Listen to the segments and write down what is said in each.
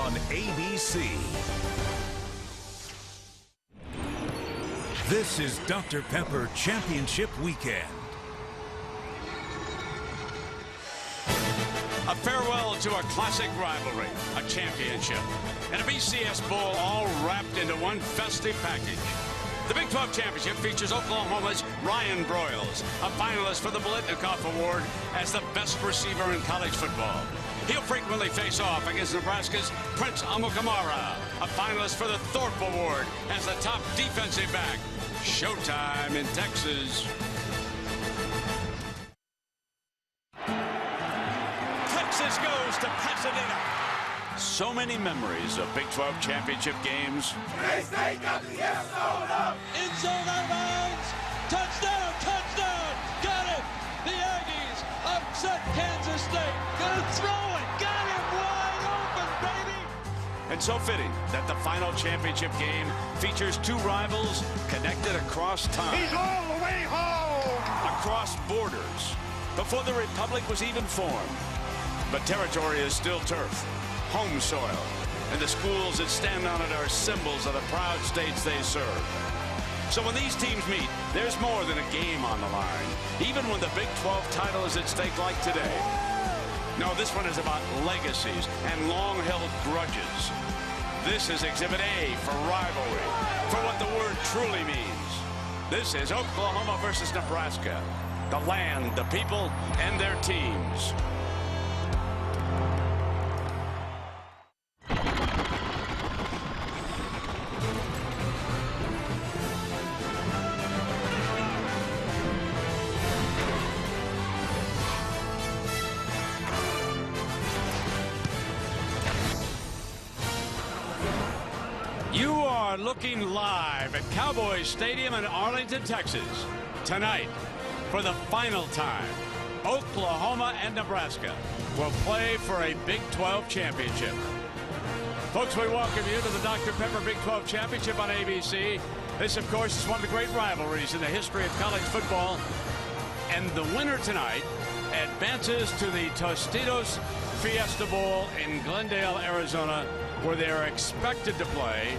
on ABC. This is Dr. Pepper Championship Weekend. A farewell to a classic rivalry, a championship, and a BCS Bowl all wrapped into one festive package. The Big 12 Championship features Oklahoma's Ryan Broyles, a finalist for the Kickoff Award as the best receiver in college football. He'll frequently face off against Nebraska's Prince Amukamara, a finalist for the Thorpe Award as the top defensive back. Showtime in Texas. Texas goes to Pasadena. So many memories of Big 12 Championship games. K-State got the end zone up. End zone out of bounds. Touchdown, touchdown. Got it. The Aggies upset Kansas State. Gonna throw it. Got it wide open, baby. And so fitting that the final championship game features two rivals connected across time. He's all the way home. Across borders. Before the Republic was even formed. But territory is still turf. Home soil, and the schools that stand on it are symbols of the proud states they serve. So when these teams meet, there's more than a game on the line, even when the Big 12 title is at stake like today. No, this one is about legacies and long-held grudges. This is Exhibit A for rivalry, for what the word truly means. This is Oklahoma versus Nebraska, the land, the people, and their teams. You are looking live at Cowboys Stadium in Arlington, Texas. Tonight, for the final time, Oklahoma and Nebraska will play for a Big 12 championship. Folks, we welcome you to the Dr. Pepper Big 12 Championship on ABC. This, of course, is one of the great rivalries in the history of college football. And the winner tonight advances to the Tostitos Fiesta Bowl in Glendale, Arizona, where they are expected to play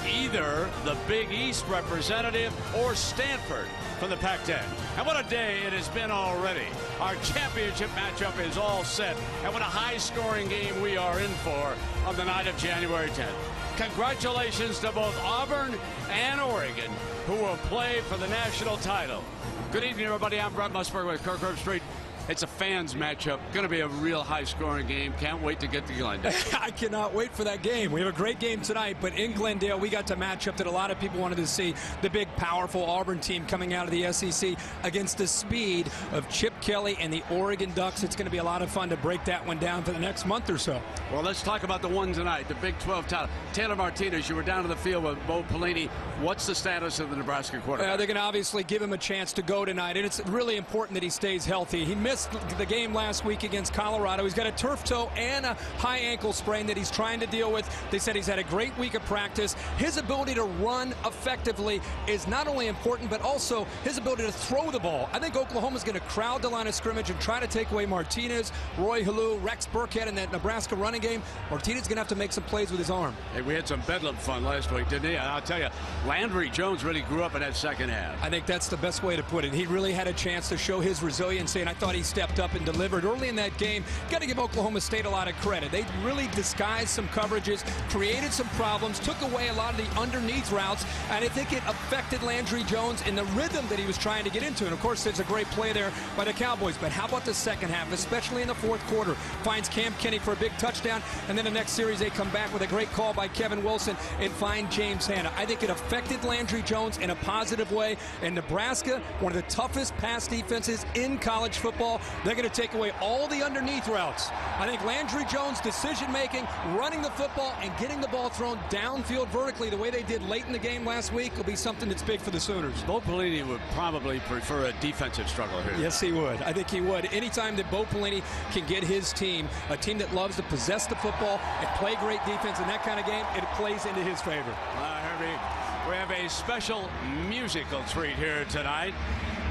either the Big East representative or Stanford from the Pac-10. And what a day it has been already. Our championship matchup is all set, and what a high-scoring game we are in for on the night of January 10th. Congratulations to both Auburn and Oregon, who will play for the national title. Good evening, everybody. I'm Brett Musburger with Kirkherb Street. It's a fans matchup. Going to be a real high-scoring game. Can't wait to get to Glendale. I cannot wait for that game. We have a great game tonight, but in Glendale, we got to match up that a lot of people wanted to see. The big, powerful Auburn team coming out of the SEC against the speed of Chip Kelly and the Oregon Ducks. It's going to be a lot of fun to break that one down for the next month or so. Well, let's talk about the one tonight, the Big 12 title. Taylor Martinez, you were down to the field with Bo Pelini. What's the status of the Nebraska quarterback? They're going to obviously give him a chance to go tonight, and it's really important that he stays healthy. He missed the game last week against Colorado. He's got a turf toe and a high ankle sprain that he's trying to deal with. They said he's had a great week of practice. His ability to run effectively is not only important, but also his ability to throw the ball. I think Oklahoma's going to crowd the line of scrimmage and try to take away Martinez, Roy Halou, Rex Burkhead in that Nebraska running game. Martinez is going to have to make some plays with his arm. Hey, we had some bedlam fun last week, didn't he? I'll tell you, Landry Jones really grew up in that second half. I think that's the best way to put it. He really had a chance to show his resiliency, and I thought he stepped up and delivered early in that game. Got to give Oklahoma State a lot of credit. They really disguised some coverages, created some problems, took away a lot of the underneath routes, and I think it affected Landry Jones in the rhythm that he was trying to get into. And of course, there's a great play there by the Cowboys. But how about the second half, especially in the fourth quarter? Finds Cam Kenny for a big touchdown, and then the next series they come back with a great call by Kevin Wilson and find James Hanna. I think it affected Landry Jones in a positive way. And Nebraska, one of the toughest pass defenses in college football, they're going to take away all the underneath routes. I think Landry Jones' decision-making, running the football, and getting the ball thrown downfield vertically the way they did late in the game last week will be something that's big for the Sooners. Bo Pelini would probably prefer a defensive struggle here. Yes, he would. I think he would. Anytime that Bo Pelini can get his team, a team that loves to possess the football and play great defense in that kind of game, it plays into his favor. Herbie, we have a special musical treat here tonight.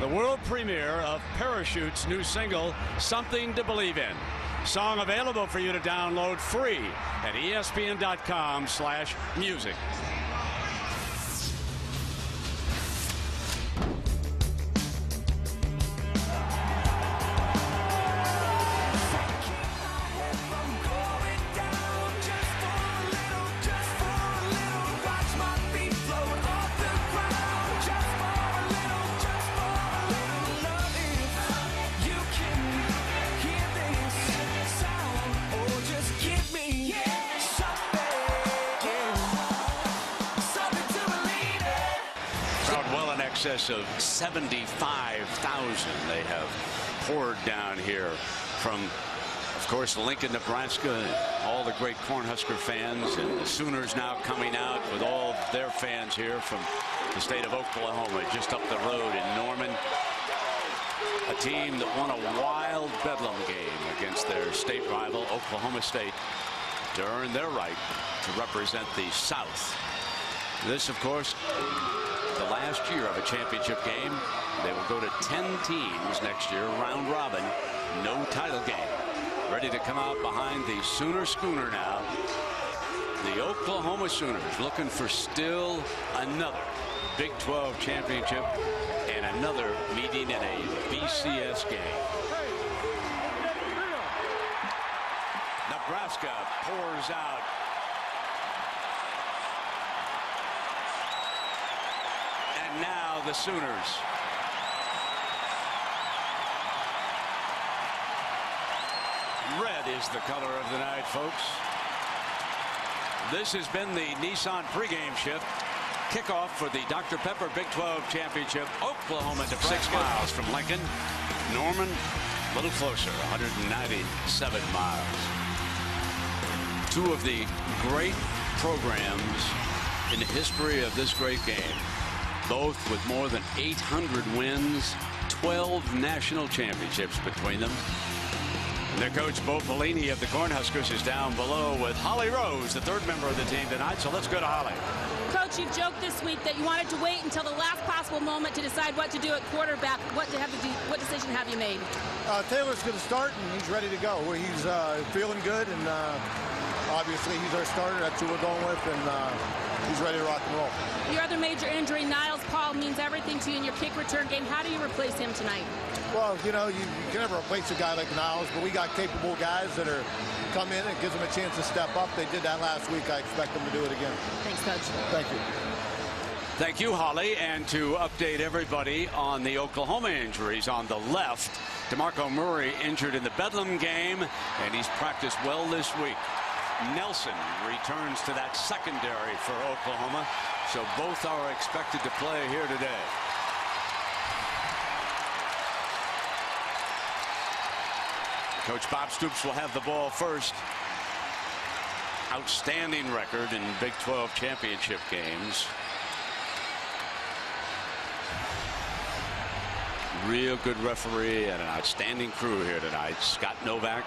The world premiere of Parachute's new single, Something to Believe In. Song available for you to download free at ESPN.com/music. Excess of 75,000 they have poured down here from, of course, Lincoln, Nebraska, and all the great Cornhusker fans, and the Sooners now coming out with all their fans here from the state of Oklahoma, just up the road in Norman. A team that won a wild bedlam game against their state rival, Oklahoma State, to earn their right to represent the South. This, of course, the last year of a championship game. They will go to 10 teams next year, round robin, no title game. Ready to come out behind the Sooner Schooner now. The Oklahoma Sooners looking for still another Big 12 championship and another meeting in a BCS game. Nebraska pours out. And now the Sooners. Red is the color of the night, folks. This has been the Nissan pregame shift. Kickoff for the Dr. Pepper Big 12 Championship. Oklahoma, Nebraska. 6 miles from Lincoln. Norman, a little closer, 197 miles. Two of the great programs in the history of this great game. Both with more than 800 wins, 12 national championships between them. And their coach, Bo Pelini of the Cornhuskers, is down below with Holly Rose, the third member of the team tonight. So let's go to Holly. Coach, you've joked this week that you wanted to wait until the last possible moment to decide what to do at quarterback. What decision have you made? Taylor's going to start, and he's ready to go. He's feeling good, and obviously he's our starter. That's who we're going with, and he's ready to rock and roll. Your other major injury, Niles Paul, means everything to you in your kick return game. How do you replace him tonight? Well, you know, you can never replace a guy like Niles, but we got capable guys that are come in and gives them a chance to step up. They did that last week. I expect them to do it again. Thanks, Coach. Thank you. Thank you, Holly. And to update everybody on the Oklahoma injuries on the left, DeMarco Murray injured in the Bedlam game, and he's practiced well this week. Nelson returns to that secondary for Oklahoma, so both are expected to play here today. Coach Bob Stoops will have the ball first. Outstanding record in Big 12 championship games. Real good referee and an outstanding crew here tonight. Scott Novak,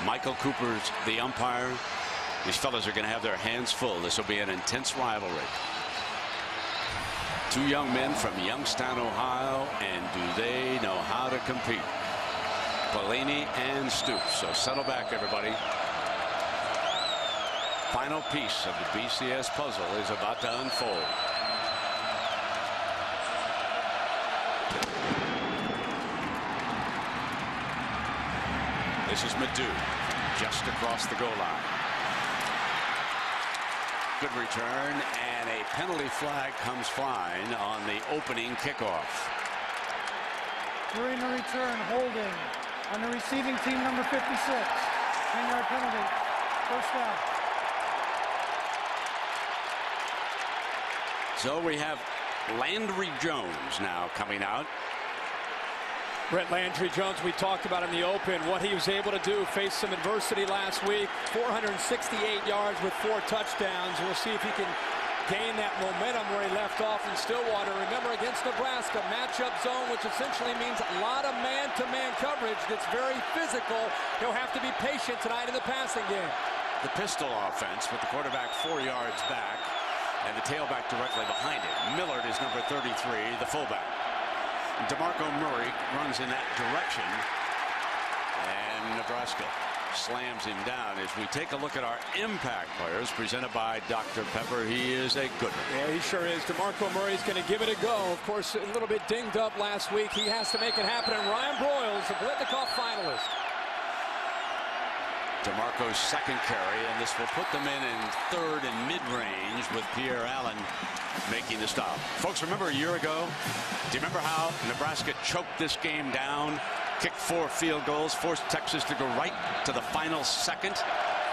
Michael Cooper's the umpire. These fellas are going to have their hands full. This will be an intense rivalry. Two young men from Youngstown, Ohio, and do they know how to compete? Pelini and Stoops. So settle back, everybody. Final piece of the BCS puzzle is about to unfold. This is Madu, just across the goal line. Good return, and a penalty flag comes flying on the opening kickoff. During the return, holding on the receiving team, number 56. 10-yard penalty. First down. So we have Landry Jones now coming out. Brett Landry Jones, we talked about in the open what he was able to do, faced some adversity last week. 468 yards with 4 touchdowns. We'll see if he can gain that momentum where he left off in Stillwater. Remember, against Nebraska, matchup zone, which essentially means a lot of man-to-man coverage that's very physical. He'll have to be patient tonight in the passing game. The pistol offense with the quarterback 4 yards back and the tailback directly behind it. Millard is number 33, the fullback. DeMarco Murray runs in that direction, and Nebraska slams him down. As we take a look at our impact players presented by Dr. Pepper, he is a good one. Yeah, he sure is. DeMarco Murray's going to give it a go. Of course, a little bit dinged up last week. He has to make it happen. And Ryan Broyles, the Blitnikoff finalist. DeMarco's second carry, and this will put them in third and mid-range with Pierre Allen making the stop. Folks, remember a year ago? Do you remember how Nebraska choked this game down, kicked 4 field goals, forced Texas to go right to the final second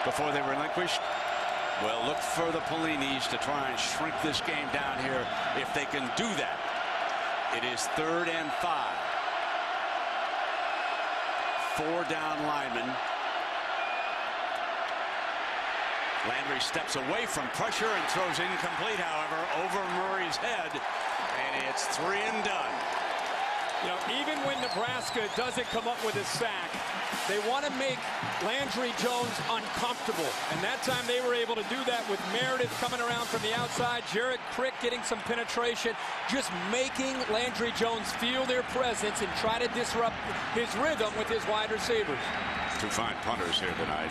before they relinquished? Well, look for the Pellinis to try and shrink this game down here if they can do that. It is 3rd and 5. 4 down linemen. Landry steps away from pressure and throws incomplete, however, over Murray's head, and it's 3 and done. You know, even when Nebraska doesn't come up with a sack, they want to make Landry Jones uncomfortable. And that time they were able to do that with Meredith coming around from the outside, Jarrett Crick getting some penetration, just making Landry Jones feel their presence and try to disrupt his rhythm with his wide receivers. 2 fine punters here tonight.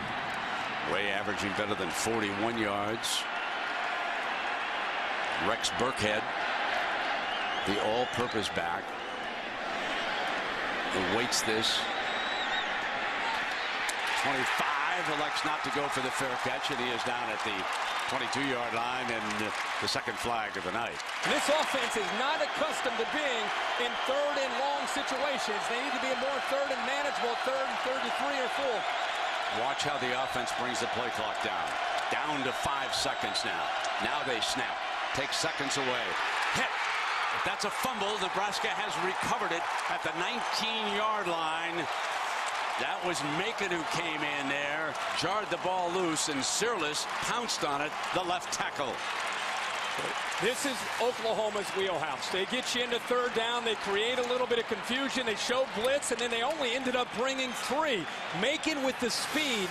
Way averaging better than 41 yards. Rex Burkhead, the all-purpose back, awaits this. 25 elects not to go for the fair catch, and he is down at the 22-yard line, and the second flag of the night. This offense is not accustomed to being in 3rd and long situations. They need to be more 3rd and manageable, 3rd and 33 or 4. Watch how the offense brings the play clock down. Down to 5 seconds now. Now they snap. Take seconds away. Hit. If that's a fumble, Nebraska has recovered it at the 19-yard line. That was Macon who came in there, jarred the ball loose, and Searles pounced on it, the left tackle. This is Oklahoma's wheelhouse. They get you into 3rd down. They create a little bit of confusion. They show blitz, and then they only ended up bringing 3. Macon with the speed.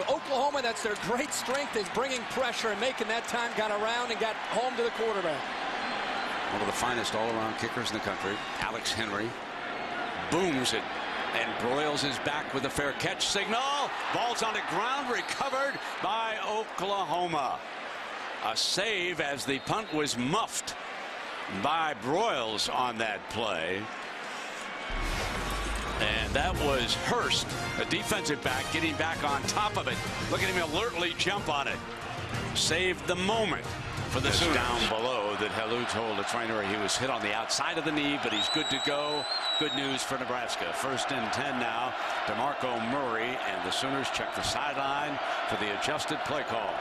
Oklahoma, that's their great strength, is bringing pressure, and Macon that time got around and got home to the quarterback. One of the finest all-around kickers in the country, Alex Henry, booms it, and Broyles is back with a fair catch signal. Ball's on the ground, recovered by Oklahoma. A save as the punt was muffed by Broyles on that play. And that was Hurst, a defensive back, getting back on top of it. Look at him alertly jump on it. Saved the moment for the Sooners. Down below that Helou told the trainer he was hit on the outside of the knee, but he's good to go. Good news for Nebraska. 1st and 10 now. DeMarco Murray and the Sooners check the sideline for the adjusted play call.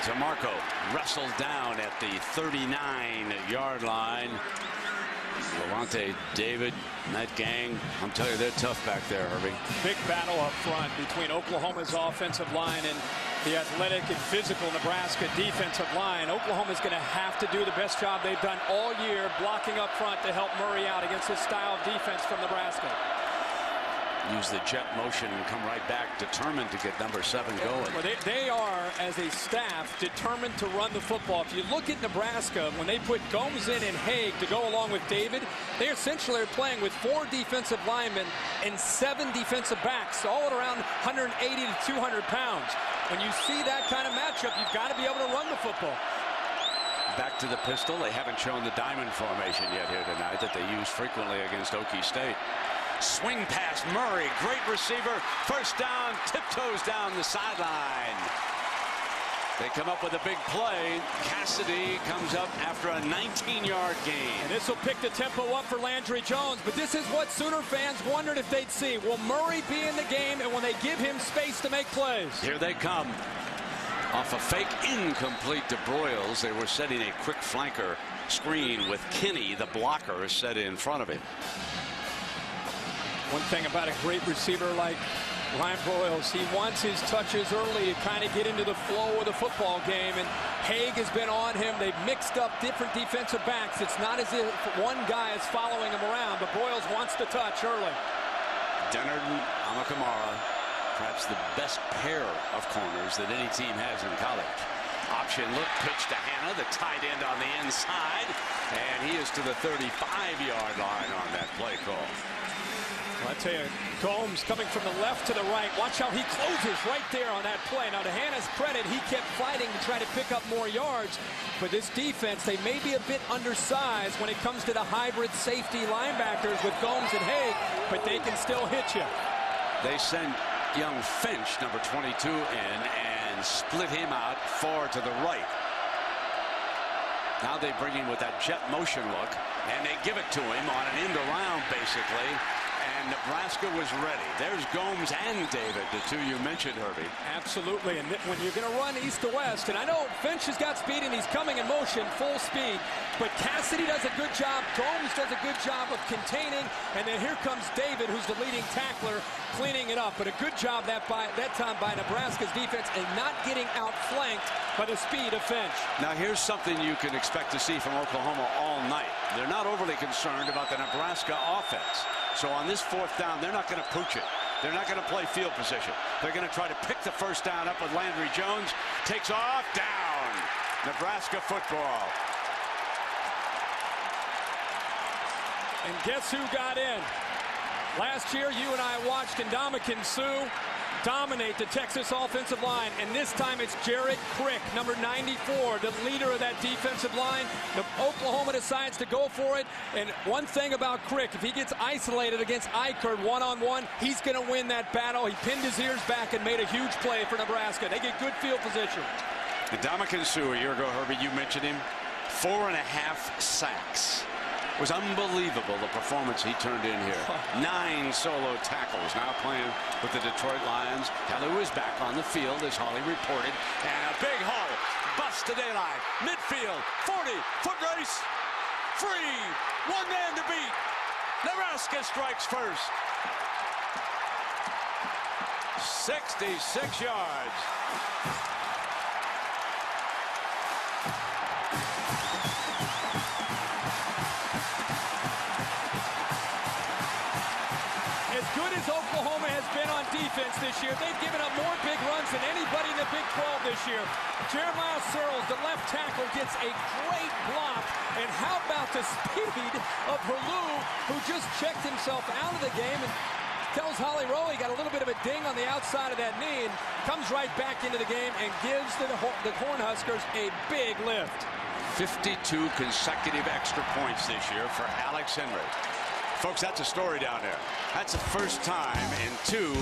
DeMarco wrestled down at the 39-yard line. Levante David and that gang, I'm telling you, they're tough back there, Herbie. Big battle up front between Oklahoma's offensive line and the athletic and physical Nebraska defensive line. Oklahoma's going to have to do the best job they've done all year, blocking up front to help Murray out against this style of defense from Nebraska. Use the jet motion and come right back, determined to get number 7 going. Well, they are, as a staff, determined to run the football. If you look at Nebraska, when they put Gomes in and Haig to go along with David, they essentially are playing with 4 defensive linemen and 7 defensive backs, all at around 180 to 200 pounds. When you see that kind of matchup, you've got to be able to run the football. Back to the pistol. They haven't shown the diamond formation yet here tonight that they use frequently against Okie State. Swing pass, Murray, great receiver. 1st down, tiptoes down the sideline. They come up with a big play. Cassidy comes up after a 19-yard gain. And this will pick the tempo up for Landry Jones, but this is what Sooner fans wondered if they'd see. Will Murray be in the game, and will they give him space to make plays? Here they come. Off a fake incomplete to Broyles. They were setting a quick flanker screen with Kinney, the blocker, set in front of him. One thing about a great receiver like Ryan Broyles, he wants his touches early to kind of get into the flow of the football game, and Haig has been on him. They've mixed up different defensive backs. It's not as if one guy is following him around, but Broyles wants to touch early. Dennard and Amakamara, perhaps the best pair of corners that any team has in college. Option look, pitch to Hannah, the tight end on the inside, and he is to the 35-yard line on that play call. Well, I tell you, Gomes coming from the left to the right. Watch how he closes right there on that play. Now, to Hannah's credit, he kept fighting to try to pick up more yards. But this defense, they may be a bit undersized when it comes to the hybrid safety linebackers with Gomes and Haig, but they can still hit you. They send young Finch, number 22, in and split him out far to the right. Now they bring him with that jet motion look, and they give it to him on an end around, basically. And Nebraska was ready. There's Gomes and David, the two you mentioned, Herbie. Absolutely. And when you're going to run east to west, and I know Finch has got speed and he's coming in motion full speed, but Cassidy does a good job. Gomes does a good job of containing. And then here comes David, who's the leading tackler, cleaning it up. But a good job that time by Nebraska's defense and not getting outflanked by the speed of Finch. Now here's something you can expect to see from Oklahoma all night. They're not overly concerned about the Nebraska offense. So on this fourth down, they're not going to pooch it. They're not going to play field position. They're going to try to pick the first down up with Landry Jones. Takes off, down. Nebraska football. And guess who got in? Last year, you and I watched Ndamukong Suh dominate the Texas offensive line, and this time it's Jared Crick, number 94, the leader of that defensive line. Oklahoma decides to go for it, and one thing about Crick, if he gets isolated against Eichert one-on-one, he's going to win that battle. He pinned his ears back and made a huge play for Nebraska. They get good field position. Ndamukong Suh, a year ago, Herbie, you mentioned him, 4.5 sacks. It was unbelievable, the performance he turned in here. 9 solo tackles, now playing with the Detroit Lions. Hellu is back on the field, as Holly reported. And a big hole, bust to daylight, midfield, 40-foot race, free, one man to beat. Nebraska strikes first. 66 yards. As good as Oklahoma has been on defense this year, they've given up more big runs than anybody in the Big 12 this year. Jeremiah Searles, the left tackle, gets a great block. And how about the speed of Hellu, who just checked himself out of the game and tells Holly Rowe he got a little bit of a ding on the outside of that knee and comes right back into the game and gives the Cornhuskers a big lift. 52 consecutive extra points this year for Alex Henry. Folks, that's a story down there. That's the first time in 2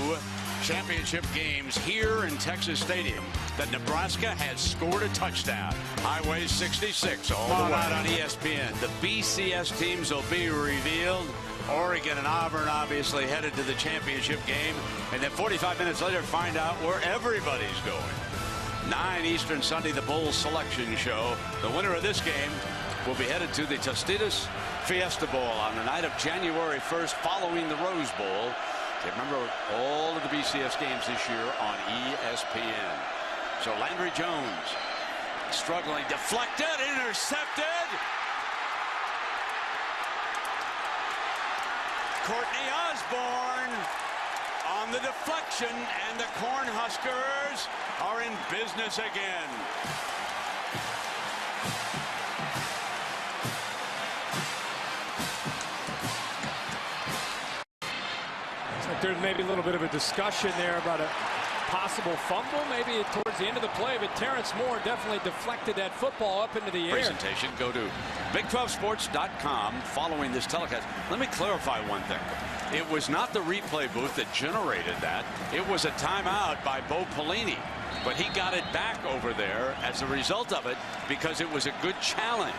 championship games here in Texas Stadium that Nebraska has scored a touchdown. Highway 66 all the way on ESPN. The BCS teams will be revealed. Oregon and Auburn obviously headed to the championship game. And then 45 minutes later, find out where everybody's going. 9 Eastern Sunday, the Bulls selection show. The winner of this game will be headed to the Tostitos Fiesta Bowl on the night of January 1st following the Rose Bowl. Remember all of the BCS games this year on ESPN. So Landry Jones struggling, deflected, intercepted. Courtney Osborne on the deflection, and the Cornhuskers are in business again. There's maybe a little bit of a discussion there about a possible fumble maybe towards the end of the play, but Terrence Moore definitely deflected that football up into the air. Presentation, go to Big12Sports.com following this telecast. Let me clarify one thing. It was not the replay booth that generated that. It was a timeout by Bo Pelini, but he got it back over there as a result of it because it was a good challenge.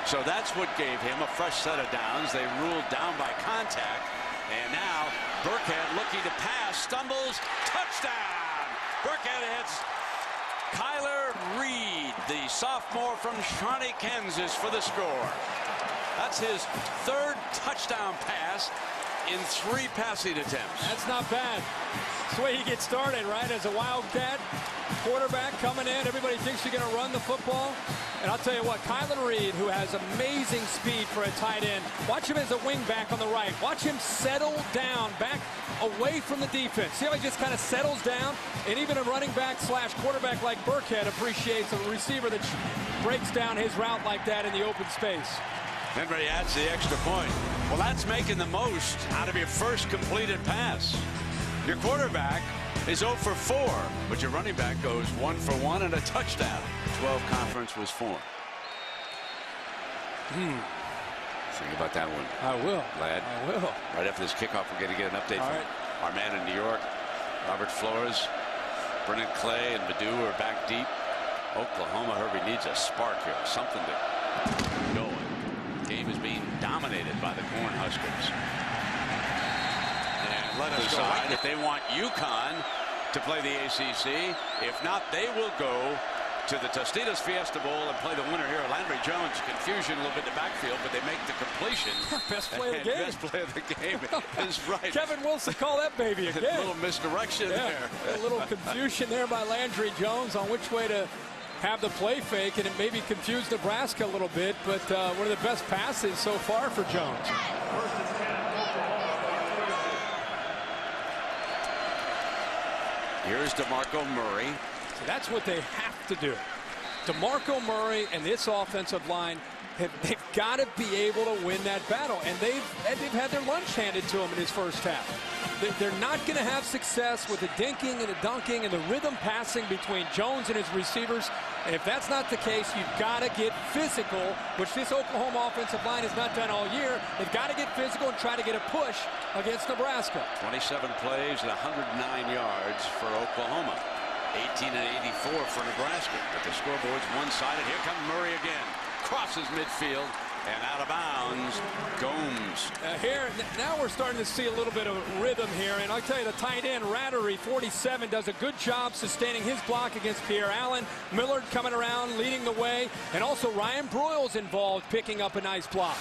So that's what gave him a fresh set of downs. They ruled down by contact. And now Burkhead looking to pass, stumbles, touchdown. Burkhead hits Kyler Reed, the sophomore from Shawnee, Kansas, for the score. That's his 3rd touchdown pass in 3 passing attempts. That's not bad. That's the way he gets started, right? As a Wildcat quarterback coming in, everybody thinks you're going to run the football. And I'll tell you what, Kylan Reed, who has amazing speed for a tight end, watch him as a wing back on the right. Watch him settle down, back away from the defense. See how he just kind of settles down? And even a running back / quarterback like Burkhead appreciates a receiver that breaks down his route like that in the open space. Henry adds the extra point. Well, that's making the most out of your first completed pass. Your quarterback is 0 for 4, but your running back goes 1 for 1 and a touchdown. 12 conference was formed. Think about that one. I will. Lad. I will. Right after this kickoff, we're going to get an update from our man in New York, Robert Flores. Brennan Clay and Madu are back deep. Oklahoma, Herbie, needs a spark here, something to go in. The game is being dominated by the Cornhuskers. And let us decide if they want UConn to play the ACC. If not, they will go to the Tostitos Fiesta Bowl and play the winner here. Landry Jones, confusion a little bit in the backfield, but they make the completion. Best play of the game. Best play of the game is right. Kevin Wilson call that baby again. A little misdirection there. A little confusion there by Landry Jones on which way to have the play fake, and it maybe confused Nebraska a little bit, but one of the best passes so far for Jones. Here's DeMarco Murray. So that's what they have to do. DeMarco Murray and this offensive line, they've got to be able to win that battle, and they've had their lunch handed to them in his first half. They're not going to have success with the dinking and the dunking and the rhythm passing between Jones and his receivers. And if that's not the case, you've got to get physical, which this Oklahoma offensive line has not done all year. They've got to get physical and try to get a push against Nebraska. 27 plays and 109 yards for Oklahoma. 18 and 84 for Nebraska. But the scoreboard's one-sided. Here comes Murray again. Crosses midfield. And out of bounds, Gomes. Now we're starting to see a little bit of rhythm here. And I'll tell you, the tight end, Rattery, 47, does a good job sustaining his block against Pierre Allen. Millard coming around, leading the way. And also Ryan Broyles involved, picking up a nice block.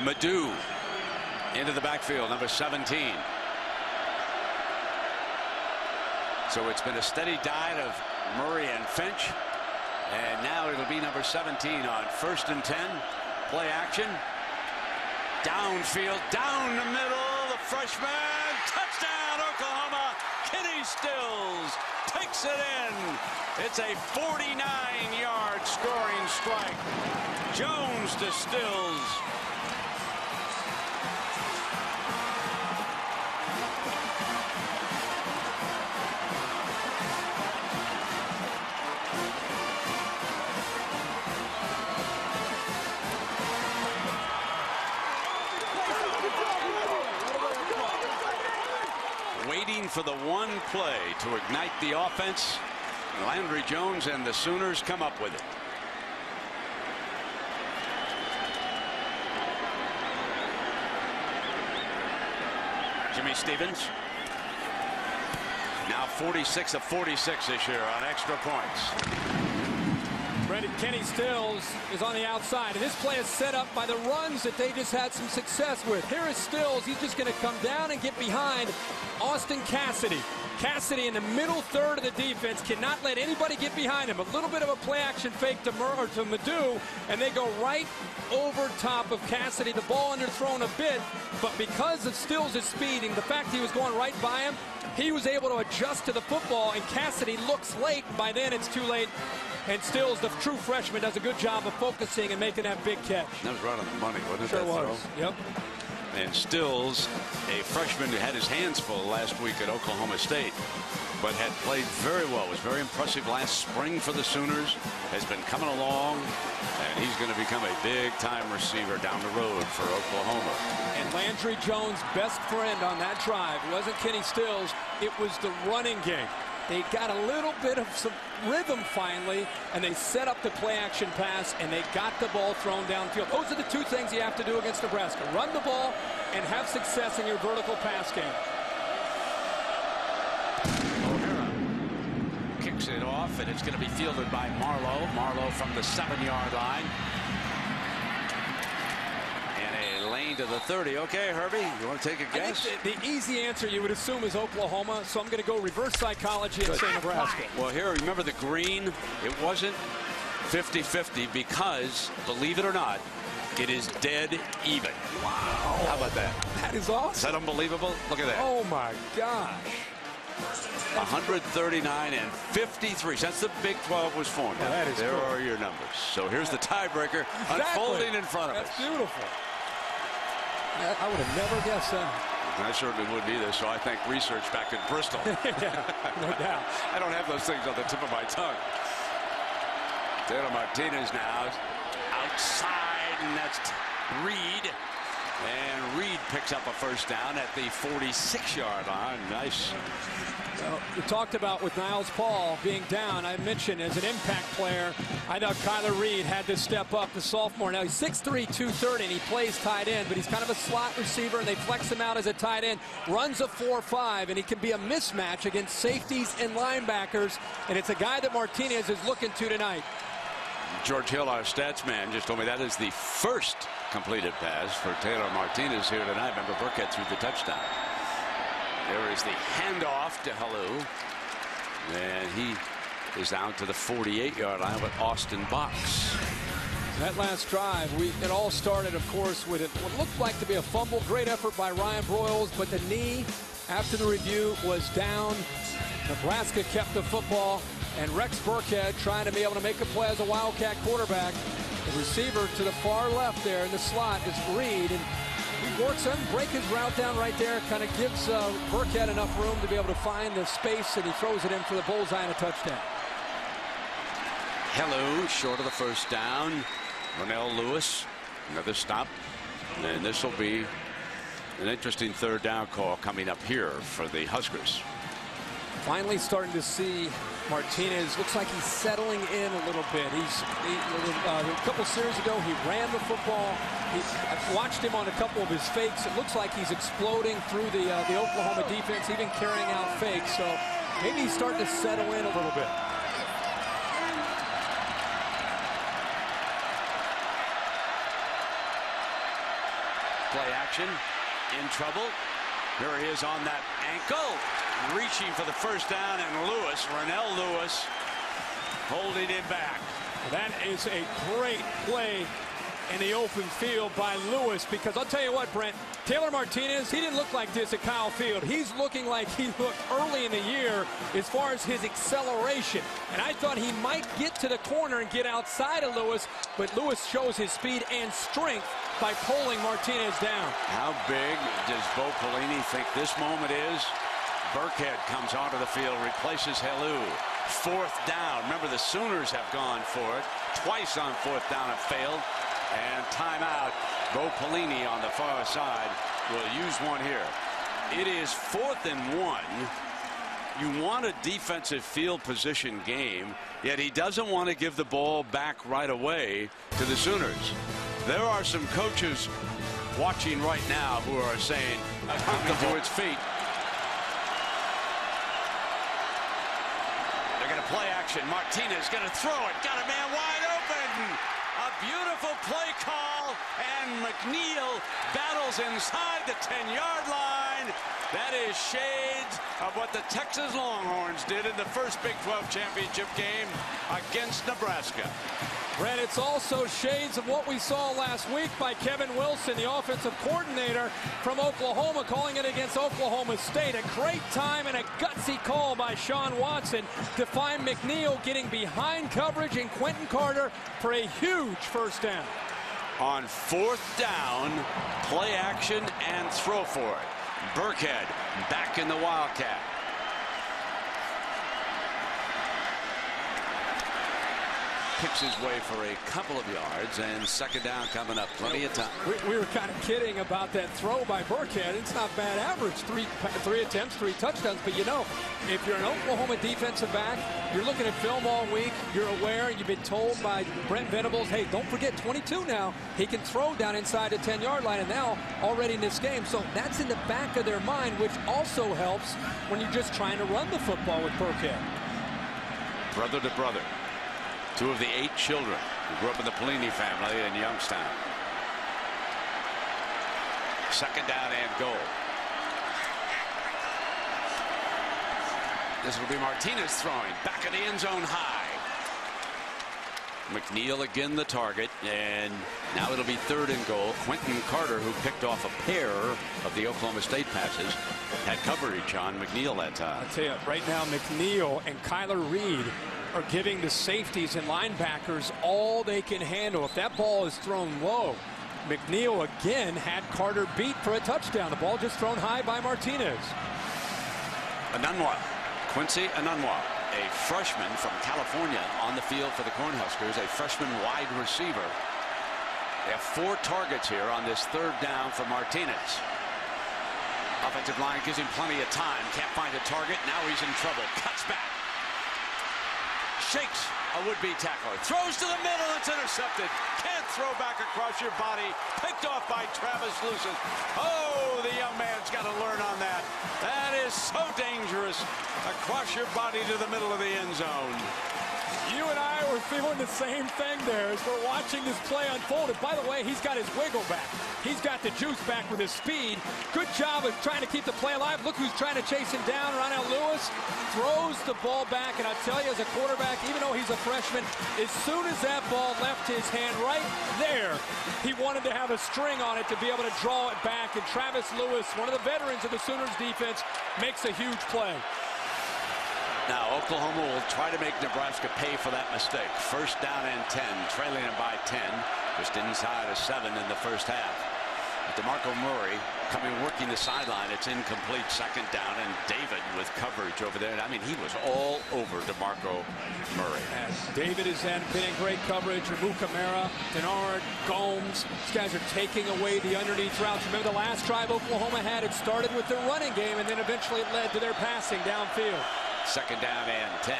Madu into the backfield, number 17. So it's been a steady diet of Murray and Finch. And now it'll be number 17 on 1st and 10. Play action. Downfield, down the middle. The freshman. Touchdown, Oklahoma. Kenny Stills takes it in. It's a 49-yard scoring strike. Jones to Stills. Waiting for the one play to ignite the offense. Landry Jones and the Sooners come up with it. Jimmy Stevens. Now 46 of 46 this year on extra points. Kenny Stills is on the outside, and this play is set up by the runs that they just had some success with. Here is Stills. He's just going to come down and get behind Austin Cassidy. Cassidy in the middle third of the defense cannot let anybody get behind him. A little bit of a play action fake to Madu, and they go right over top of Cassidy. The ball underthrown a bit, but because of Stills' speed and the fact he was going right by him, he was able to adjust to the football, and Cassidy looks late. By then it's too late. And Stills, the true freshman, does a good job of focusing and making that big catch. That was right on the money, wasn't it? Sure was. Yep. And Stills, a freshman who had his hands full last week at Oklahoma State, but had played very well. Was very impressive last spring for the Sooners. Has been coming along, and he's going to become a big-time receiver down the road for Oklahoma. And Landry Jones' best friend on that drive wasn't Kenny Stills. It was the running game. They got a little bit of some rhythm finally, and they set up the play-action pass, and they got the ball thrown downfield. Those are the two things you have to do against Nebraska. Run the ball and have success in your vertical pass game. O'Hara kicks it off, and it's going to be fielded by Marlowe. Marlowe from the 7-yard line. To the 30. Okay, Herbie, you want to take a guess? I think the easy answer you would assume is Oklahoma, so I'm going to go reverse psychology and say Nebraska. Well, here, remember the green? It wasn't 50-50 because, believe it or not, it is dead even. Wow. How about that? That is awesome. Is that unbelievable? Look at that. Oh, my gosh. 139 and 53 since the Big 12 was formed. Yeah, that is there cool. are your numbers. So here's the tiebreaker unfolding in front of us. That's beautiful. I would have never guessed that. I certainly wouldn't either, so I thank research back in Bristol. Yeah, no doubt. I don't have those things on the tip of my tongue. Taylor Martinez now outside, and that's Reed. And Reed picks up a first down at the 46-yard line. Nice. Well, we talked about with Niles Paul being down. I mentioned as an impact player, I know Kyler Reed had to step up, the sophomore. Now he's 6'3", 230, and he plays tight end, but he's kind of a slot receiver, and they flex him out as a tight end. Runs a 4.5, and he can be a mismatch against safeties and linebackers, and it's a guy that Martinez is looking to tonight. George Hill, our stats man, just told me that is the first completed pass for Taylor Martinez here tonight. Remember, Burkhead threw the touchdown. There is the handoff to Hellu. And he is down to the 48-yard line with Austin Box. That last drive, it all started, of course, with what looked like to be a fumble. Great effort by Ryan Broyles, but the knee after the review was down. Nebraska kept the football, and Rex Burkhead trying to be able to make a play as a Wildcat quarterback. The receiver to the far left there in the slot is Reed, and he works on break his route down right there, kind of gives Burkhead enough room to be able to find the space, and he throws it in for the bullseye and a touchdown. Hellu short of the first down. Ronnell Lewis, another stop, and this will be an interesting third down call coming up here for the Huskers. Finally starting to see Martinez. Looks like he's settling in a little bit. A couple series ago, he ran the football. I've watched him on a couple of his fakes. It looks like he's exploding through the Oklahoma defense, even carrying out fakes. So maybe he's starting to settle in a little bit. Play action, in trouble. Here he is on that ankle, reaching for the first down, and Ronnell Lewis, holding it back. That is a great play in the open field by Lewis, because I'll tell you what, Brent, Taylor Martinez, he didn't look like this at Kyle Field. He's looking like he looked early in the year as far as his acceleration. And I thought he might get to the corner and get outside of Lewis, but Lewis shows his speed and strength by pulling Martinez down. How big does Bo Pelini think this moment is? Burkhead comes onto the field, replaces Hellu. Fourth down. Remember, the Sooners have gone for it. Twice on fourth down have failed. And timeout. Bo Pelini on the far side will use one here. It is 4th and 1. You want a defensive field position game, yet he doesn't want to give the ball back right away to the Sooners. There are some coaches watching right now who are saying, coming to its feet. They're going to play action. Martinez going to throw it. Got a man wide open. A beautiful play call, and McNeil battles inside the 10-yard line. That is shades of what the Texas Longhorns did in the first Big 12 championship game against Nebraska. Brent, it's also shades of what we saw last week by Kevin Wilson, the offensive coordinator from Oklahoma, calling it against Oklahoma State. A great time and a gutsy call by Sean Watson to find McNeil getting behind coverage and Quentin Carter for a huge first down. On fourth down, play action and throw for it. Burkhead back in the Wildcat. Picks his way for a couple of yards, and second down coming up. Plenty of time. We were kind of kidding about that throw by Burkhead. It's not bad average. Three attempts, 3 touchdowns. But, you know, if you're an Oklahoma defensive back, you're looking at film all week. You're aware. You've been told by Brent Venables, hey, don't forget 22 now. He can throw down inside the 10-yard line, and now already in this game. So that's in the back of their mind, which also helps when you're just trying to run the football with Burkhead. Brother to brother. 2 of the 8 children who grew up in the Pelini family in Youngstown. Second down and goal. This will be Martinez throwing back of the end zone high. McNeil again the target, and now it'll be 3rd and goal. Quentin Carter, who picked off a pair of the Oklahoma State passes, had coverage on McNeil that time. I'll tell you, right now McNeil and Kyler Reed are giving the safeties and linebackers all they can handle. If that ball is thrown low, McNeil again had Carter beat for a touchdown. The ball just thrown high by Martinez. Anunwa, Quincy Anunwa, a freshman from California on the field for the Cornhuskers, a freshman wide receiver. They have 4 targets here on this 3rd down for Martinez. Offensive line gives him plenty of time. Can't find a target. Now he's in trouble. Cuts back. Shakes a would-be tackler. Throws to the middle. It's intercepted. Can't throw back across your body. Picked off by Travis Lucas. Oh, the young man's got to learn on that. That is so dangerous. Across your body to the middle of the end zone. You and I were feeling the same thing there as we're watching this play unfold. And by the way, he's got his wiggle back. He's got the juice back with his speed. Good job of trying to keep the play alive. Look who's trying to chase him down. Ronell Lewis throws the ball back. And I'll tell you, as a quarterback, even though he's a freshman, as soon as that ball left his hand right there, he wanted to have a string on it to be able to draw it back. And Travis Lewis, one of the veterans of the Sooners defense, makes a huge play. Now Oklahoma will try to make Nebraska pay for that mistake. 1st down and 10, trailing them by 10, just inside of 7 in the first half. DeMarco Murray coming working the sideline. It's incomplete. 2nd down, and David with coverage over there. I mean, he was all over DeMarco Murray. And David has been in great coverage. Mukamara, Denard, Gomes. These guys are taking away the underneath routes. Remember the last drive Oklahoma had? It started with their running game, and then eventually it led to their passing downfield. 2nd down and 10.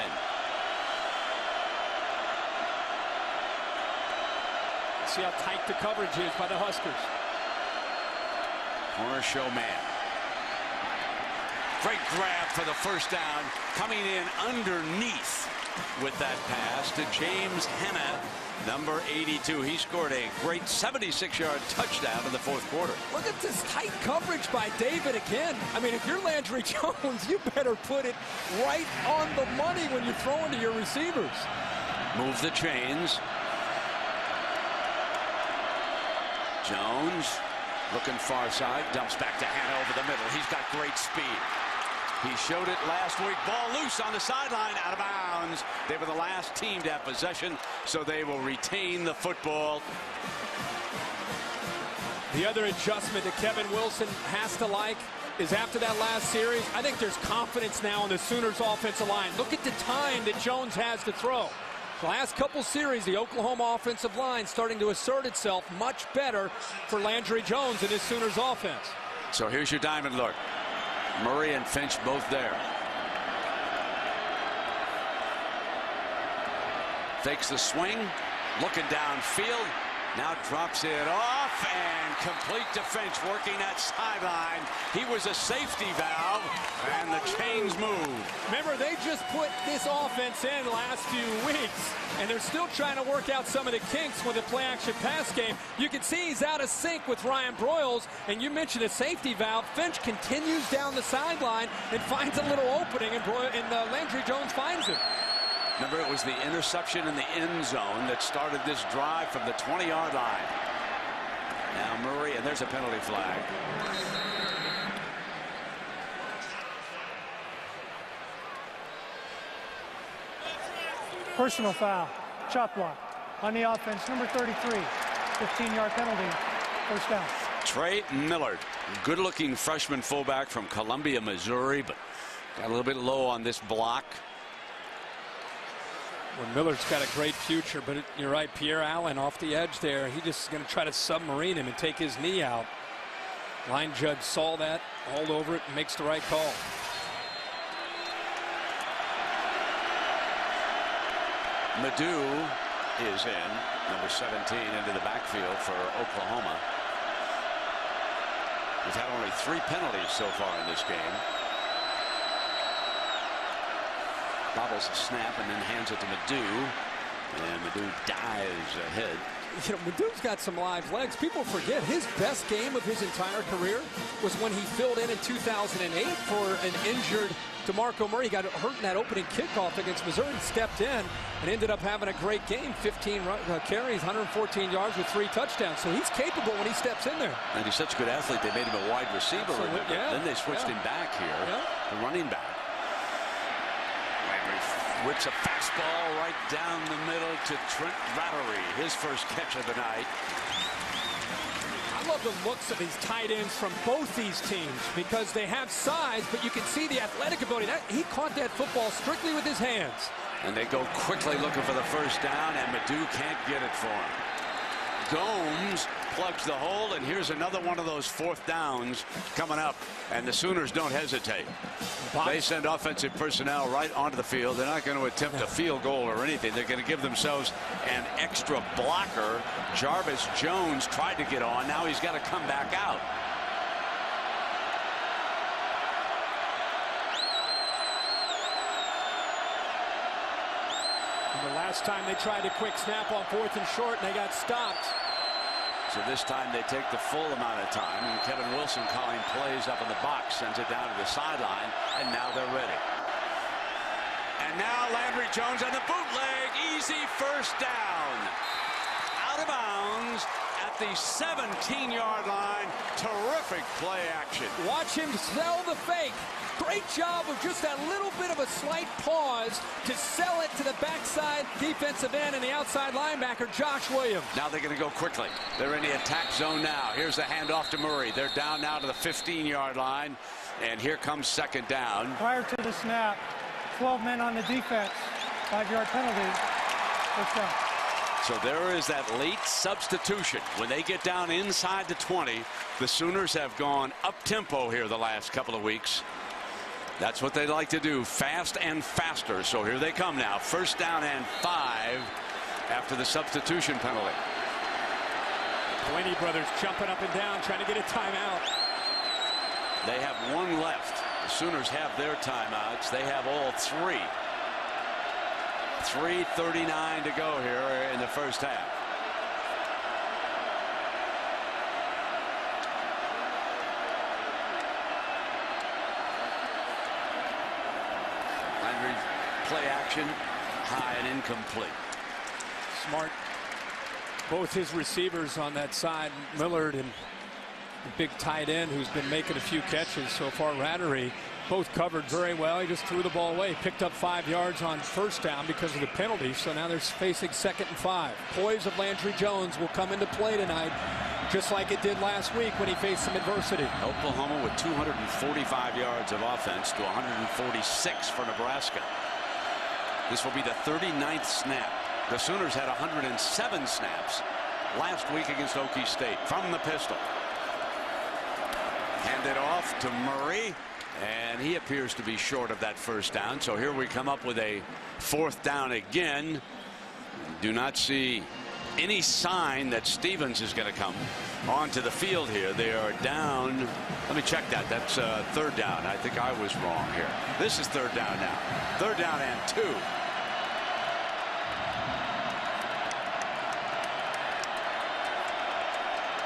See how tight the coverage is by the Huskers. Corner show man. Great grab for the 1st down. Coming in underneath with that pass to James Hanna, number 82. He scored a great 76-yard touchdown in the 4th quarter. Look at this tight coverage by David again. I mean, if you're Landry Jones, you better put it right on the money when you're throwing to your receivers. Move the chains. Jones looking far side, dumps back to Hanna over the middle. He's got great speed. He showed it last week. Ball loose on the sideline, out of bounds. They were the last team to have possession, so they will retain the football. The other adjustment that Kevin Wilson has to like is after that last series, I think there's confidence now in the Sooners offensive line. Look at the time that Jones has to throw. The last couple series, the Oklahoma offensive line starting to assert itself much better for Landry Jones and his Sooners offense. So here's your diamond look. Murray and Finch both there. Fakes the swing, looking downfield. Now drops it off and complete to Finch working that sideline. He was a safety valve, and the chains move. Remember, they just put this offense in the last few weeks, and they're still trying to work out some of the kinks with the play-action pass game. You can see he's out of sync with Ryan Broyles, and you mentioned a safety valve. Finch continues down the sideline and finds a little opening, and Landry Jones finds it. Remember, it was the interception in the end zone that started this drive from the 20-yard line. Now Murray, and there's a penalty flag. Personal foul, chop block on the offense, number 33, 15-yard penalty, 1st down. Trey Millard, good-looking freshman fullback from Columbia, Missouri, but got a little bit low on this block. Well, Miller's got a great future, but you're right, Pierre Allen off the edge there. He just is going to try to submarine him and take his knee out. Line judge saw that, all over it, and makes the right call. Madu is in, number 17, into the backfield for Oklahoma. We've had only 3 penalties so far in this game. Bobbles the snap and then hands it to Madu. And Madu dives ahead. you know, Madu's got some live legs. People forget his best game of his entire career was when he filled in 2008 for an injured DeMarco Murray. He got hurt in that opening kickoff against Missouri, stepped in, and ended up having a great game. 15 carries, 114 yards with 3 touchdowns. So he's capable when he steps in there. And he's such a good athlete, they made him a wide receiver. Yeah. Then they switched him back here, the running back. Landry whips a fastball right down the middle to Trent Rattery, his first catch of the night. I love the looks of these tight ends from both these teams because they have size, but you can see the athletic ability. He caught that football strictly with his hands. And they go quickly looking for the first down, and Madu can't get it for him. Gomes plugs the hole, and here's another one of those 4th downs coming up, and the Sooners don't hesitate. They send offensive personnel right onto the field. They're not going to attempt a field goal or anything. They're going to give themselves an extra blocker. Jarvis Jones tried to get on. Now he's got to come back out. And the last time they tried a quick snap on 4th and short, and they got stopped. So this time they take the full amount of time, and Kevin Wilson calling plays up in the box, sends it down to the sideline, and now they're ready. And now Landry Jones on the bootleg, easy first down. Out of bounds at the 17-yard line. Terrific play action. Watch him sell the fake. Great job of just that little bit of a slight pause to sell it to the backside defensive end and the outside linebacker, Josh Williams. Now they're going to go quickly. They're in the attack zone now. Here's the handoff to Murray. They're down now to the 15-yard line, and here comes 2nd down. Prior to the snap, 12 men on the defense, 5-yard penalty. First down. So there is that late substitution. When they get down inside the 20, the Sooners have gone up-tempo here the last couple of weeks. That's what they like to do, fast and faster. So here they come now. 1st down and 5 after the substitution penalty. Blaney brothers jumping up and down, trying to get a timeout. They have 1 left. The Sooners have their timeouts. They have all 3. 3:39 to go here in the first half. Landry play action, high and incomplete. Smart. Both his receivers on that side, Millard and the big tight end who's been making a few catches so far, Rattery, both covered very well. He just threw the ball away. Picked up 5 yards on 1st down because of the penalty. So now they're facing 2nd and 5. Poise of Landry Jones will come into play tonight, just like it did last week when he faced some adversity. Oklahoma with 245 yards of offense to 146 for Nebraska. This will be the 39th snap. The Sooners had 107 snaps last week against Okie State from the pistol. Handed off to Murray, and he appears to be short of that 1st down. So here we come up with a 4th down again. Do not see any sign that Stevens is going to come onto the field here. They are down. Let me check that. That's 3rd down. I think I was wrong here. This is 3rd down now. 3rd down and 2.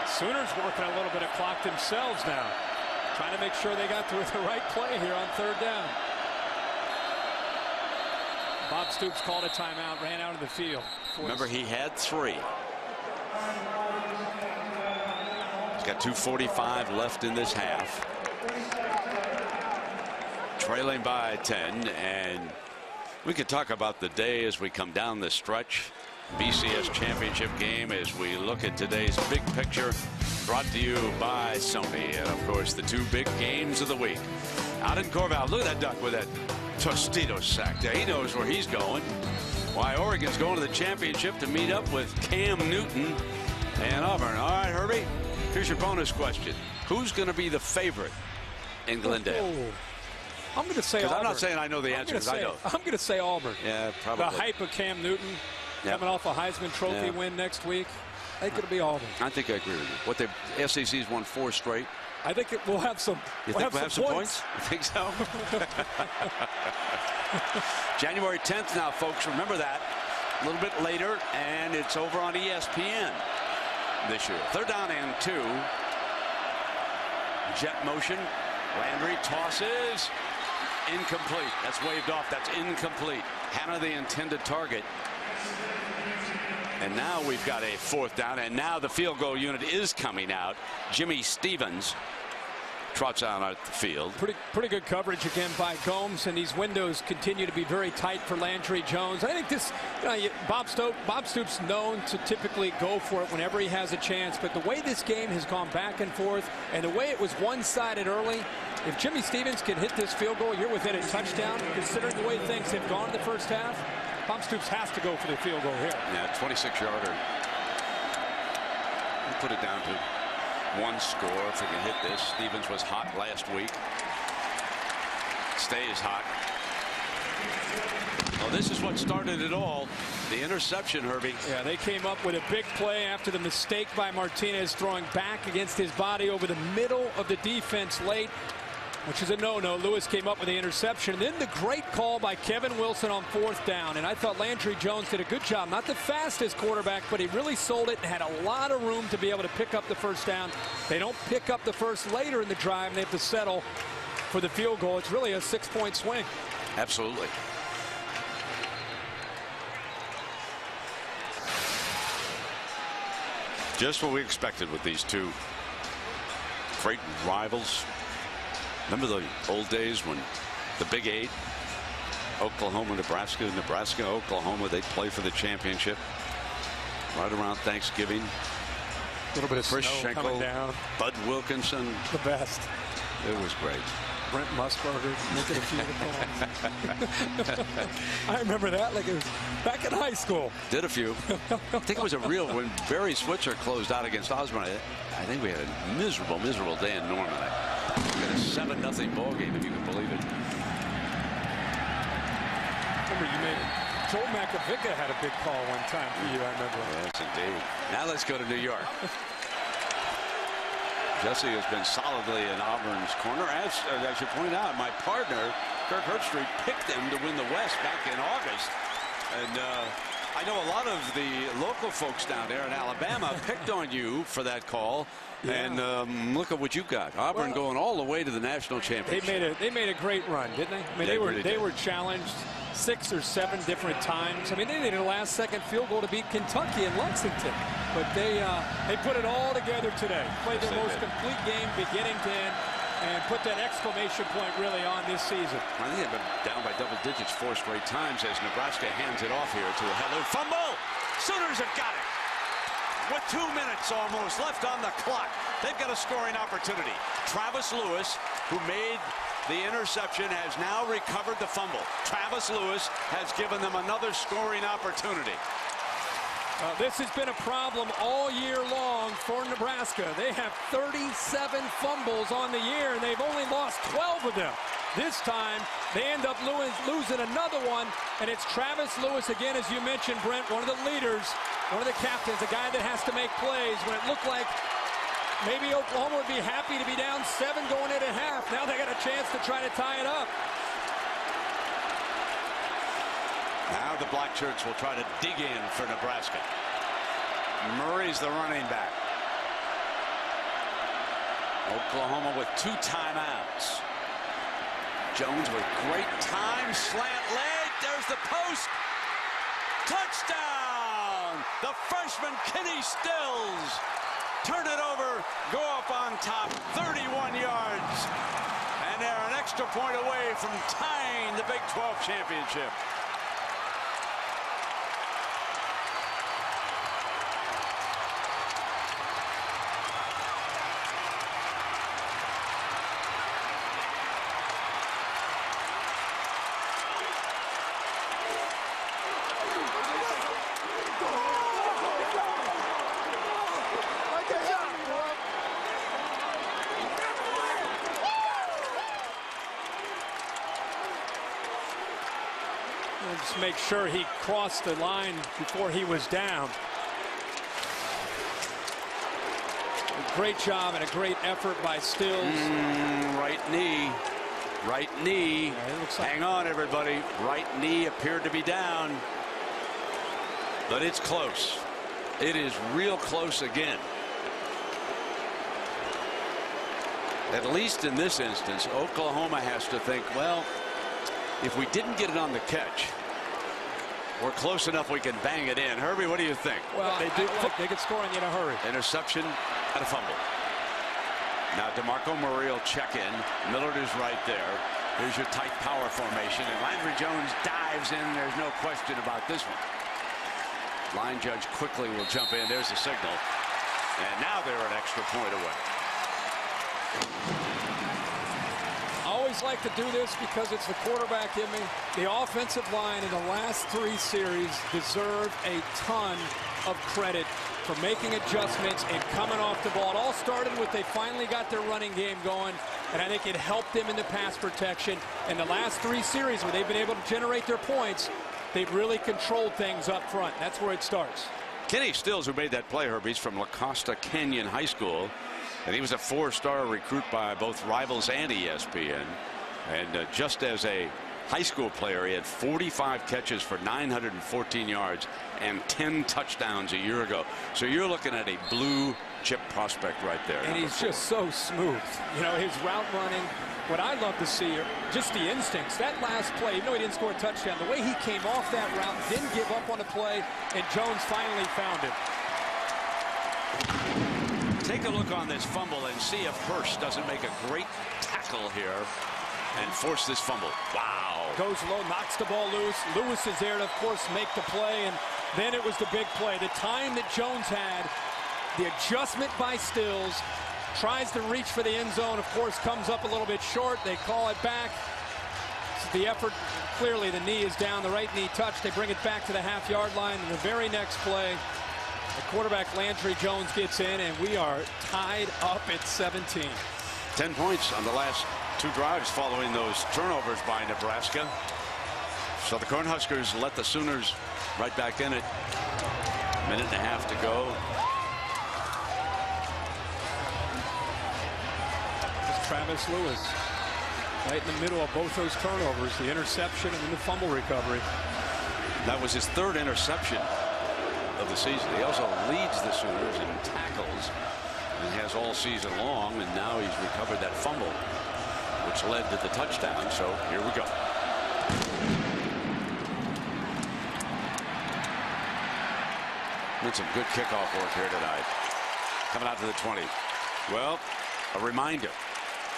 Sooners working a little bit of clock themselves now, trying to make sure they got to the right play here on 3rd down. Bob Stoops called a timeout, ran out of the field. Remember, he had 3. He's got 2:45 left in this half. Trailing by 10, and we could talk about the day as we come down the stretch. BCS championship game as we look at today's big picture, brought to you by Sony, and of course the 2 big games of the week out in Corval. Look at that duck with that Tostitos sack there. He knows where he's going. Why, Oregon's going to the championship to meet up with Cam Newton and Auburn. All right, Herbie, here's your bonus question. Who's going to be the favorite in Glendale? I'm going to say Auburn. I'm not saying I know the answer, because I know. I'm going to say Auburn. Yeah, probably. The hype of Cam Newton coming off a Heisman Trophy win next week. I think it'll be Auburn. I think I agree with you. What the SEC's won 4 straight. I think it will have some. You think we'll have some points? You think so? January 10th now, folks. Remember that. a little bit later, and it's over on ESPN this year. 3rd down and 2. Jet motion. Landry tosses. Incomplete. That's waved off. That's incomplete. Hannah, the intended target. And now we've got a 4th down, and now the field goal unit is coming out. Jimmy Stevens trots out at the field. Pretty good coverage again by Gomes, and these windows continue to be very tight for Landry Jones. I think this, Bob Stoops known to typically go for it whenever he has a chance, but the way this game has gone back and forth, and the way it was one-sided early, if Jimmy Stevens can hit this field goal, you're within a touchdown. Considering the way things have gone in the first half, Bob Stoops has to go for the field goal here. Yeah, 26-yarder. We'll put it down to 1 score if we can hit this. Stevens was hot last week. Stays hot. Oh, this is what started it all. The interception, Herbie. Yeah, they came up with a big play after the mistake by Martinez, throwing back against his body over the middle of the defense late, which is a no-no. Lewis came up with the interception. Then the great call by Kevin Wilson on 4th down. And I thought Landry Jones did a good job. Not the fastest quarterback, but he really sold it and had a lot of room to be able to pick up the 1st down. They don't pick up the first later in the drive, and they have to settle for the field goal. It's really a 6-point swing. Absolutely. Just what we expected with these two great rivals. Remember the old days when the Big 8, Oklahoma, Nebraska, Oklahoma, they'd play for the championship right around Thanksgiving. A little bit of Chris snow Schenkel, coming down. Bud Wilkinson. The best. It was great. Brent Musburger making a few of the calls. I remember that like it was back in high school. Did a few. I think it was a real, when Barry Switzer closed out against Osborne, I think we had a miserable day in Norman. We had a 7-0 ball game, if you can believe it. Remember you made it. Joel Makovica had a big call one time for you, I remember. Yes, indeed. Now let's go to New York. Jesse has been solidly in Auburn's corner. As you point out, my partner, Kirk Herbstreit, picked them to win the West back in August. And I know a lot of the local folks down there in Alabama picked on you for that call. Yeah. And look at what you got. Auburn going all the way to the national championship. They made a great run, didn't they? I mean, they were challenged 6 or 7 different times. I mean, they needed a last-second field goal to beat Kentucky in Lexington, but they put it all together today. Played their most complete game, beginning to end, and put that exclamation point really on this season. I think they've been down by double digits 4 straight times as Nebraska hands it off here to a Hello fumble. Sooners have got it. With 2 minutes almost left on the clock, they've got a scoring opportunity. Travis Lewis, who made the interception, has now recovered the fumble. Travis Lewis has given them another scoring opportunity. This has been a problem all year long for Nebraska. They have 37 fumbles on the year, and they've only lost 12 of them. This time, they end up losing another one, and it's Travis Lewis again, as you mentioned, Brent, one of the leaders, one of the captains, a guy that has to make plays when it looked like maybe Oklahoma would be happy to be down 7 going into half. Now they got a chance to try to tie it up. Now the Black Shirts will try to dig in for Nebraska. Murray's the running back. Oklahoma with 2 timeouts. Jones with great time, slant leg, there's the post. Touchdown! The freshman Kenny Stills. Turn it over, go up on top, 31 yards. And they're an extra point away from tying the Big 12 championship. Just make sure he crossed the line before he was down. A great job and a great effort by Stills. Right knee. Right knee. Yeah, it looks like... Hang on, everybody. Right knee appeared to be down. But it's close. It is real close again. At least in this instance, Oklahoma has to think, well, if we didn't get it on the catch, we're close enough we can bang it in. Herbie, what do you think? Well, they could score on you in a hurry. Interception and a fumble. Now DeMarco Murray will check in. Millard is right there. Here's your tight power formation, and Landry Jones dives in. There's no question about this one. Line judge quickly will jump in. There's the signal. And now they're an extra point away. I always like to do this because it's the quarterback in me. The offensive line in the last 3 series deserve a ton of credit for making adjustments and coming off the ball. It all started with they finally got their running game going, and I think it helped them in the pass protection. In the last 3 series where they've been able to generate their points, they've really controlled things up front. That's where it starts. Kenny Stills, who made that play, Herbie, from La Costa Canyon High School. And he was a 4-star recruit by both Rivals and ESPN. And just as a high school player, he had 45 catches for 914 yards and 10 touchdowns a year ago. So you're looking at a blue chip prospect right there. And he's just so smooth. You know, his route running. What I love to see are just the instincts. That last play, even though he didn't score a touchdown, the way he came off that route, didn't give up on the play, and Jones finally found it. Take a look on this fumble and see if Hurst doesn't make a great tackle here and force this fumble. Wow. Goes low, knocks the ball loose. Lewis is there to, of course, make the play, and then it was the big play. The time that Jones had, the adjustment by Stills, tries to reach for the end zone, of course, comes up a little bit short. They call it back. The effort, clearly the knee is down, the right knee touched. They bring it back to the half-yard line, and the very next play, the quarterback Landry Jones gets in, and we are tied up at 17. 10 points on the last 2 drives following those turnovers by Nebraska. So the Cornhuskers let the Sooners right back in it. Minute and a half to go. It's Travis Lewis right in the middle of both those turnovers, the interception and then the fumble recovery. That was his 3rd interception of the season. He also leads the Sooners in tackles and has all season long, and now he's recovered that fumble which led to the touchdown. So here we go. Did some good kickoff work here tonight. Coming out to the 20. Well, a reminder,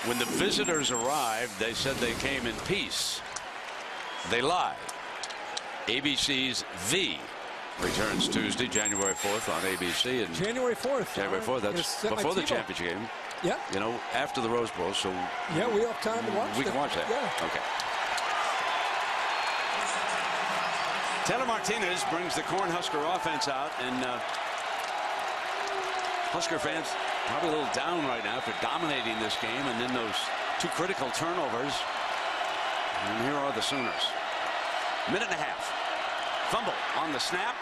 when the visitors arrived, they said they came in peace. They lied. ABC's The returns Tuesday, January 4th on ABC. And January 4th. January 4th. That's before the championship game. Yeah. You know, after the Rose Bowl. So yeah, we have time to watch. We can watch that. Yeah. Okay. Taylor Martinez brings the Cornhusker offense out, and Husker fans probably a little down right now for dominating this game, and then those 2 critical turnovers. And here are the Sooners. Minute and a half. Fumble on the snap.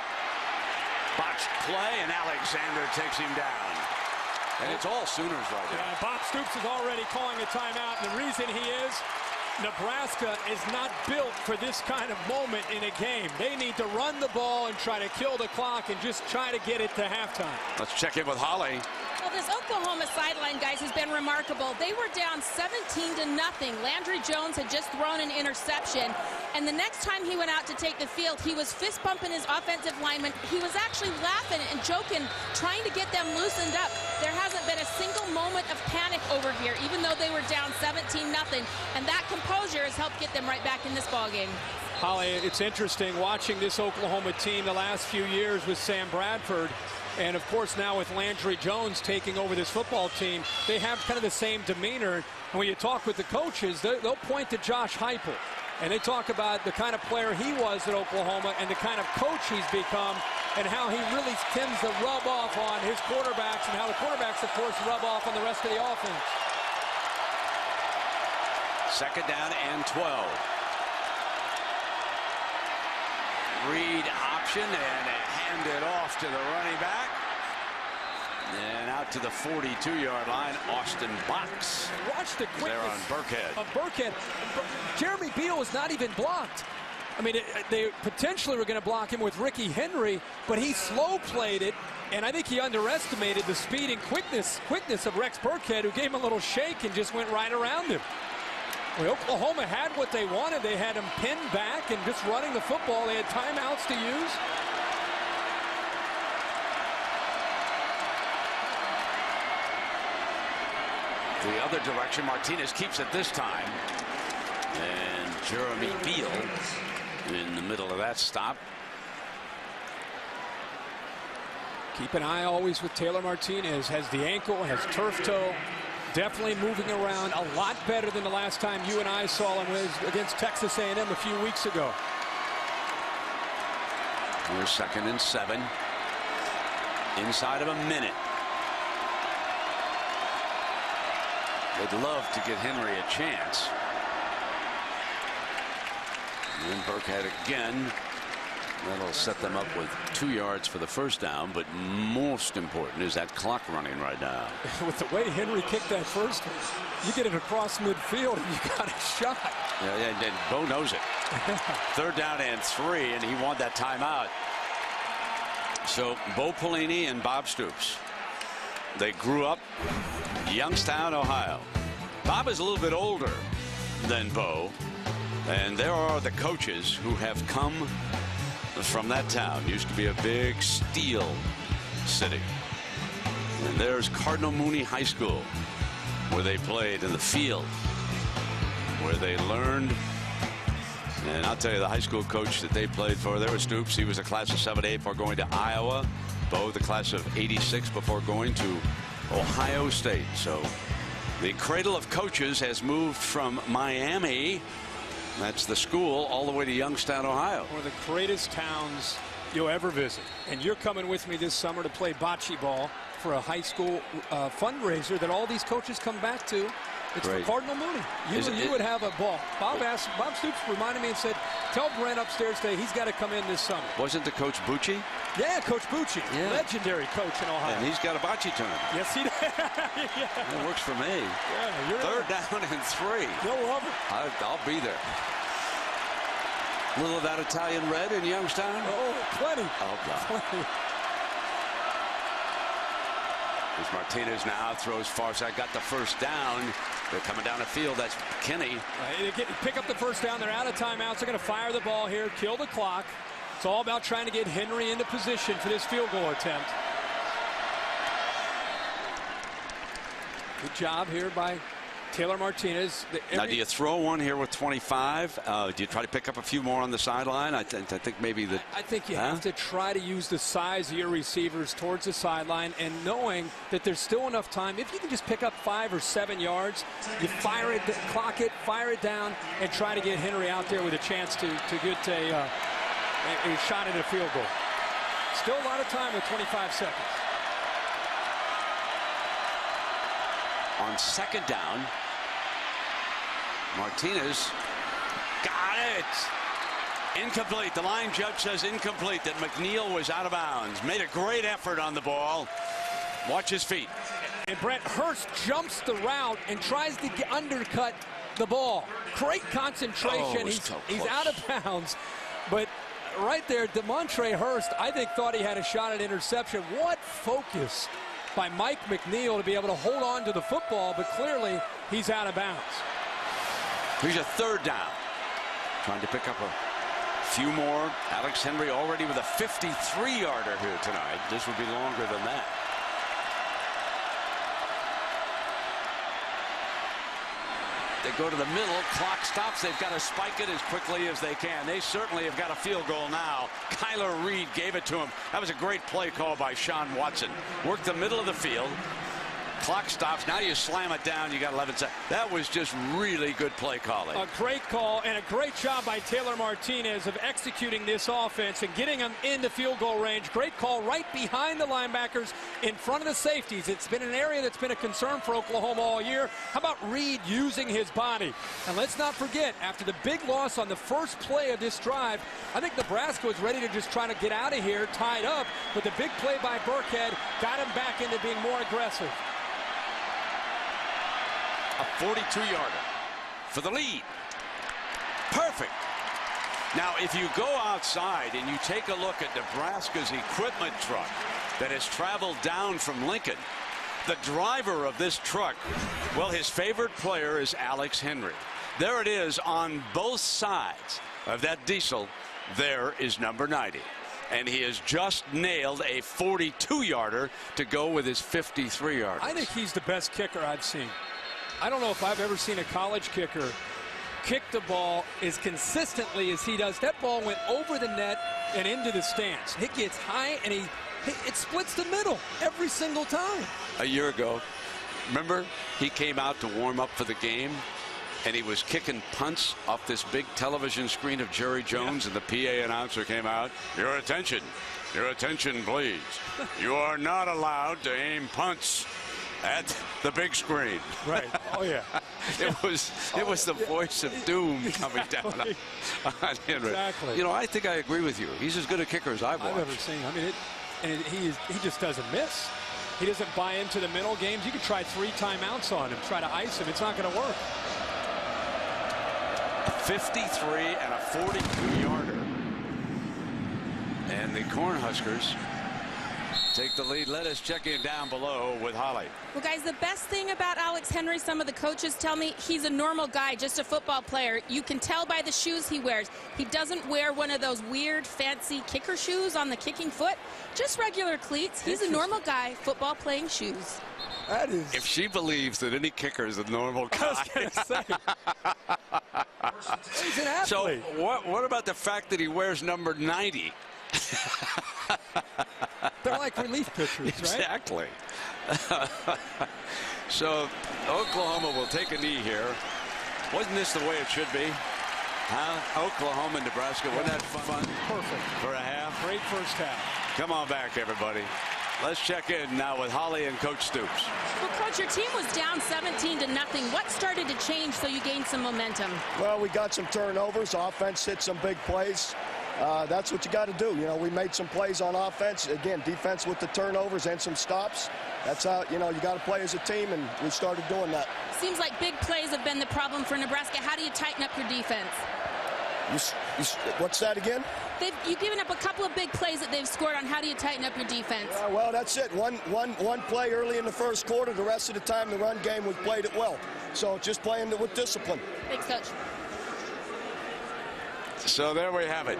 Botched play, and Alexander takes him down. And it's all Sooners right now. Yeah, Bob Stoops is already calling a timeout, and the reason he is, Nebraska is not built for this kind of moment in a game. They need to run the ball and try to kill the clock and just try to get it to halftime. Let's check in with Holly. Well, this Oklahoma sideline, guys, has been remarkable. They were down 17-0. Landry Jones had just thrown an interception, and the next time he went out to take the field, he was fist bumping his offensive lineman. He was actually laughing and joking, trying to get them loosened up. There hasn't been a single moment of panic over here, even though they were down 17-0, and that composure has helped get them right back in this ballgame. Holly, it's interesting watching this Oklahoma team the last few years with Sam Bradford. And, of course, now with Landry Jones taking over this football team, they have kind of the same demeanor. And when you talk with the coaches, they'll point to Josh Heupel. And they talk about the kind of player he was at Oklahoma and the kind of coach he's become and how he really tends to rub off on his quarterbacks and how the quarterbacks, of course, rub off on the rest of the offense. 2nd down and 12. Read option and hand it off to the running back. And out to the 42-yard line, Austin Box. Watch the quickness there on Burkhead. Of Burkhead. Jeremy Beal was not even blocked. I mean, they potentially were going to block him with Ricky Henry, but he slow played it, and I think he underestimated the speed and quickness of Rex Burkhead, who gave him a little shake and just went right around him. Well, Oklahoma had what they wanted. They had him pinned back and just running the football. They had timeouts to use. The other direction, Martinez keeps it this time. And Jeremy Beal in the middle of that stop. Keep an eye always with Taylor Martinez. Has the ankle, has turf toe. Definitely moving around a lot better than the last time you and I saw him was against Texas A&M a few weeks ago. We're 2nd and 7. Inside of a minute. They'd love to get Henry a chance. And then Burkhead again. That'll set them up with 2 yards for the first down, but most important is that clock running right now. With the way Henry kicked that first one, you get it across midfield and you got a shot. Yeah, and Bo knows it. 3rd down and 3, and he wanted that timeout. So Bo Pelini and Bob Stoops, they grew up Youngstown, Ohio. Bob is a little bit older than Bo, and there are the coaches who have come from that town. Used to be a big steel city. And there's Cardinal Mooney High School, where they played in the field, where they learned. And I'll tell you, the high school coach that they played for, there was Stoops. He was a class of 7-8 before going to Iowa. Bo, the class of 86 before going to Ohio State. So the cradle of coaches has moved from Miami, that's the school, all the way to Youngstown, Ohio. One of the greatest towns you'll ever visit. And you're coming with me this summer to play bocce ball for a high school fundraiser that all these coaches come back to. It's Great. for Cardinal Mooney. You would have a ball. Bob Stoops reminded me and said, tell Brent upstairs today he's got to come in this summer. Wasn't the coach Bucci? Yeah, Coach Bucci. Yeah. Legendary coach in Ohio. And he's got a bocce tournament. Yes, he does. Yeah. That works for me. Yeah, you're 3rd down and 3. You'll love it. I'll be there. A little of that Italian red in Youngstown? Oh, plenty. Oh, God. Plenty. As Martinez now throws far side, got the first down. They're coming down the field. That's Kenny. They pick up the first down. They're out of timeouts. They're going to fire the ball here, kill the clock. It's all about trying to get Henry into position for this field goal attempt. Good job here by Taylor Martinez. Now, do you throw one here with 25? Do you try to pick up a few more on the sideline? I think maybe that. I think you have to try to use the size of your receivers towards the sideline, and knowing that there's still enough time. If you can just pick up 5 or 7 yards, you fire it, clock it, fire it down, and try to get Henry out there with a chance to get a shot at a field goal. Still a lot of time with 25 seconds. On 2nd down, Martinez got it. Incomplete. The line judge says incomplete, that McNeil was out of bounds. Made a great effort on the ball. Watch his feet. And Brett Hurst jumps the route and tries to undercut the ball. Great concentration. He's out of bounds. But right there, DeMontre Hurst, I think, thought he had a shot at interception. What focus by Mike McNeil to be able to hold on to the football, but clearly he's out of bounds. Here's a 3rd down. Trying to pick up a few more. Alex Henry already with a 53-yarder here tonight. This would be longer than that. They go to the middle. Clock stops. They've got to spike it as quickly as they can. They certainly have got a field goal now. Kyler Reed gave it to him. That was a great play call by Sean Watson. Worked the middle of the field. Clock stops. Now you slam it down. You got 11 seconds. That was just really good play calling. A great call and a great job by Taylor Martinez of executing this offense and getting them into field goal range. Great call right behind the linebackers in front of the safeties. It's been an area that's been a concern for Oklahoma all year. How about Reed using his body? And let's not forget, after the big loss on the first play of this drive, I think Nebraska was ready to just try to get out of here tied up, but the big play by Burkhead got him back into being more aggressive. A 42-yarder for the lead. Perfect. Now, if you go outside and you take a look at Nebraska's equipment truck that has traveled down from Lincoln, the driver of this truck, well, his favorite player is Alex Henry. There it is on both sides of that diesel. There is number 90. And he has just nailed a 42-yarder to go with his 53-yarder. I think he's the best kicker I've seen. I don't know if I've ever seen a college kicker kick the ball as consistently as he does. That ball went over the net and into the stands. It gets high, and it splits the middle every single time. A year ago, remember, he came out to warm up for the game, and he was kicking punts off this big television screen of Jerry Jones, and the PA announcer came out. Your attention, please. You are not allowed to aim punts at the big screen. Right. Oh, yeah. It was the voice of doom coming down on Henry. Exactly. You know, I think I agree with you. He's as good a kicker as I've watched. I've ever seen. I mean, he just doesn't miss. He doesn't buy into the middle games. You could try 3 timeouts on him, try to ice him. It's not going to work. 53 and a 42-yarder. And the Cornhuskers take the lead. Let us check in down below with Holly. Well, guys, the best thing about Alex Henry, some of the coaches tell me, he's a normal guy, just a football player. You can tell by the shoes he wears. He doesn't wear one of those weird, fancy kicker shoes on the kicking foot. Just regular cleats. He's a normal guy, football playing shoes. That is. If she believes that any kicker is a normal guy. I was going to say. He's an athlete. So what about the fact that he wears number 90? They're like relief pitchers, right? Exactly. So Oklahoma will take a knee here. Wasn't this the way it should be? Huh? Oklahoma and Nebraska. Wasn't that fun? Perfect. For a half. Great first half. Come on back, everybody. Let's check in now with Holly and Coach Stoops. Well, Coach, your team was down 17-0. What started to change so you gained some momentum? Well, we got some turnovers. Offense hit some big plays. That's what you got to do. You know, we made some plays on offense. Again, defense with the turnovers and some stops. That's how, you know, you got to play as a team, and we started doing that. Seems like big plays have been the problem for Nebraska. How do you tighten up your defense? What's that again? You've given up a couple of big plays that they've scored on. How do you tighten up your defense? Well, that's it. One play early in the first quarter. The rest of the time, the run game, we played it well. So just playing it with discipline. Thanks, Coach. So there we have it.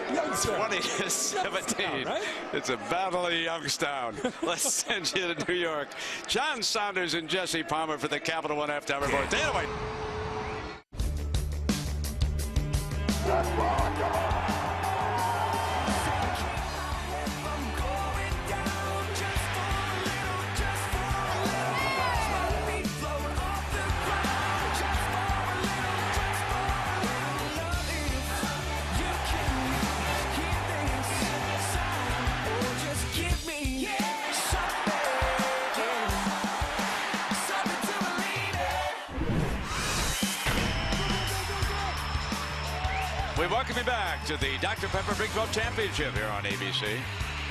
20-17. Right? It's a battle of Youngstown. Let's send you to New York. John Saunders and Jesse Palmer for the Capital One Halftime Report. Take it away. We welcome you back to the Dr. Pepper Big 12 Championship here on ABC.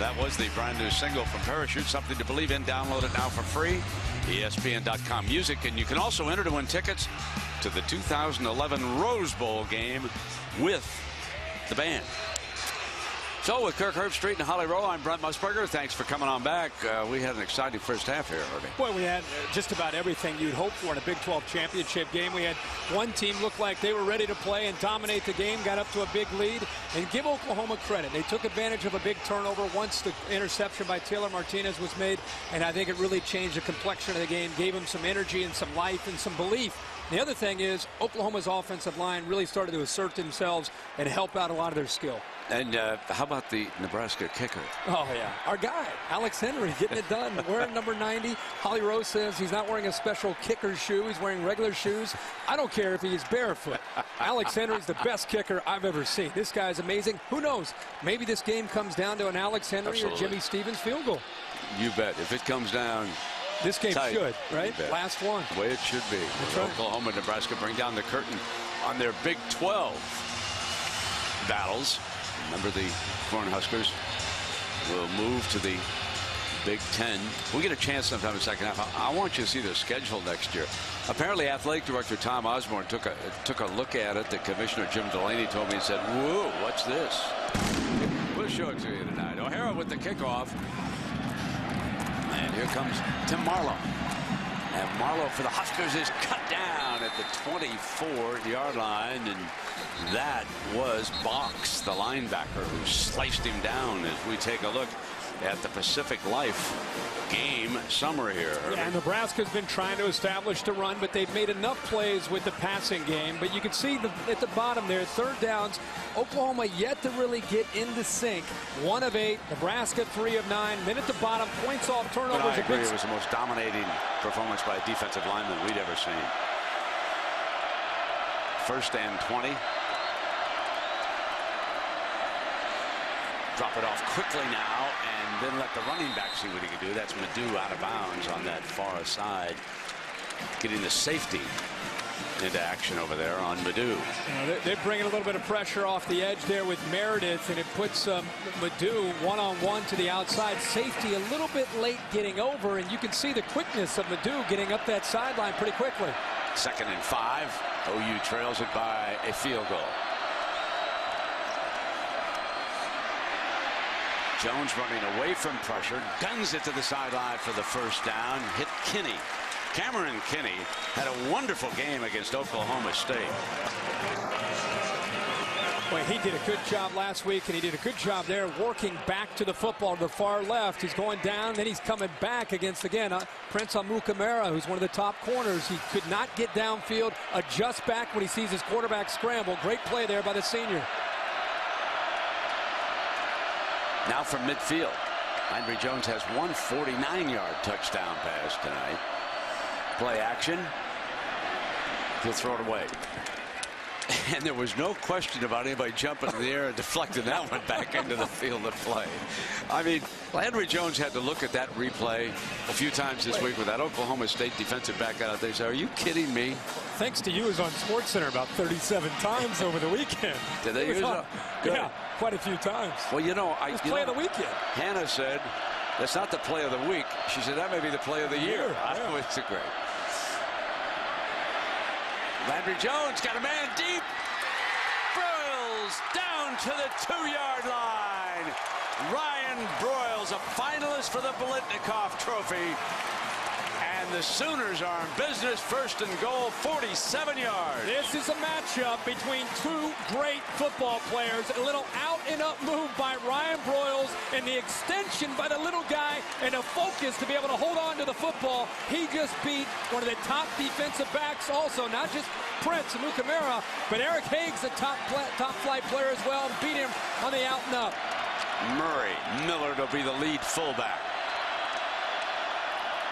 That was the brand new single from Parachute, Something to Believe in. Download it now for free. ESPN.com music. And you can also enter to win tickets to the 2011 Rose Bowl game with the band. So with Kirk Herbstreit and Holly Rowe, I'm Brent Musburger. Thanks for coming on back. We had an exciting first half here, Herbie. Boy, we had just about everything you'd hope for in a Big 12 championship game. We had one team look like they were ready to play and dominate the game, got up to a big lead, and give Oklahoma credit. They took advantage of a big turnover once the interception by Taylor Martinez was made, and I think it really changed the complexion of the game, gave them some energy and some life and some belief. The other thing is Oklahoma's offensive line really started to assert themselves and help out a lot of their skill. And how about the Nebraska kicker? Oh, yeah. Our guy, Alex Henry, getting it done. Wearing number 90. Holly Rose says he's not wearing a special kicker shoe. He's wearing regular shoes. I don't care if he's barefoot. Alex Henry's the best kicker I've ever seen. This guy's amazing. Who knows? Maybe this game comes down to an Alex Henry or Jimmy Stevens field goal. You bet. If it comes down this game tight, should, right? Last one. The way it should be. That's right. Oklahoma and Nebraska bring down the curtain on their Big 12 battles. Remember, the Cornhuskers will move to the Big Ten. We get a chance sometime in the second half. I want you to see their schedule next year. Apparently, athletic director Tom Osborne took a look at it. The commissioner Jim Delaney told me and said, "Whoa, what's this?" We'll show it to you tonight. O'Hara with the kickoff, and here comes Tim Marlowe. And Marlowe for the Huskers is cut down at the 24-yard line, and that was Box, the linebacker, who sliced him down. As we take a look at the Pacific Life game summary here. Yeah, and Nebraska's been trying to establish the run, but they've made enough plays with the passing game. But you can see at the bottom there, third downs, Oklahoma yet to really get into sync. 1 of 8, Nebraska 3 of 9. Then at the bottom, points off turnovers. But I agree, it was the most dominating performance by a defensive lineman we'd ever seen. 1st and 20. Drop it off quickly now, and then let the running back see what he can do. That's Madu out of bounds on that far side, getting the safety into action over there on Madu. They're bringing a little bit of pressure off the edge there with Meredith, and it puts Madu one-on-one to the outside. Safety a little bit late getting over, and you can see the quickness of Madu getting up that sideline pretty quickly. 2nd and 5. OU trails it by a field goal. Jones running away from pressure, guns it to the sideline for the 1st down. Hit Kinney. Cameron Kinney had a wonderful game against Oklahoma State. Well, he did a good job last week, and he did a good job there working back to the football to the far left. He's going down, then he's coming back against, again, Prince Amukamara, who's one of the top corners. He could not get downfield, adjust back when he sees his quarterback scramble. Great play there by the senior. Now from midfield, Landry Jones has one 49-yard touchdown pass tonight. Play action. He'll throw it away. And there was no question about anybody jumping in the air and deflecting that one back into the field of play. I mean, Landry Jones had to look at that replay a few times this week with that Oklahoma State defensive back out there. So, are you kidding me? Thanks to you, it was on SportsCenter about 37 times over the weekend. Did they use it? Yeah, quite a few times. Well, you know, play of the weekend. Hannah said, that's not the play of the week. She said, that may be the play of the year. Yeah. It's a great. Landry Jones got a man deep. Broyles down to the 2-yard line. Ryan Broyles, a finalist for the Biletnikoff Trophy. And the Sooners are in business. 1st and goal, 47 yards. This is a matchup between two great football players. A little out and up move by Ryan Broyles, and the extension by the little guy, and a focus to be able to hold on to the football. He just beat one of the top defensive backs also, not just Prince Amukamara, but Eric Haig's a top flight player as well, and beat him on the out and up. Murray Miller to be the lead fullback.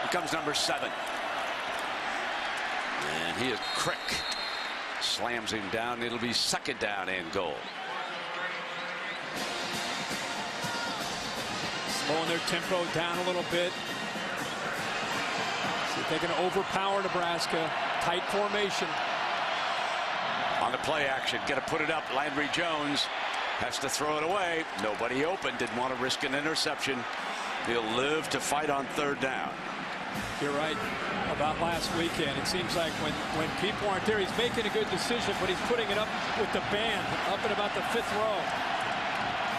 Here comes number 7. And he is Crick. Slams him down. It'll be 2nd down and goal. Slowing their tempo down a little bit. See if they can overpower Nebraska. Tight formation. On the play action. Got to put it up. Landry Jones has to throw it away. Nobody open. Didn't want to risk an interception. He'll live to fight on 3rd down. You're right about last weekend. It seems like when people aren't there, he's making a good decision, but he's putting it up with the band up at about the 5th row.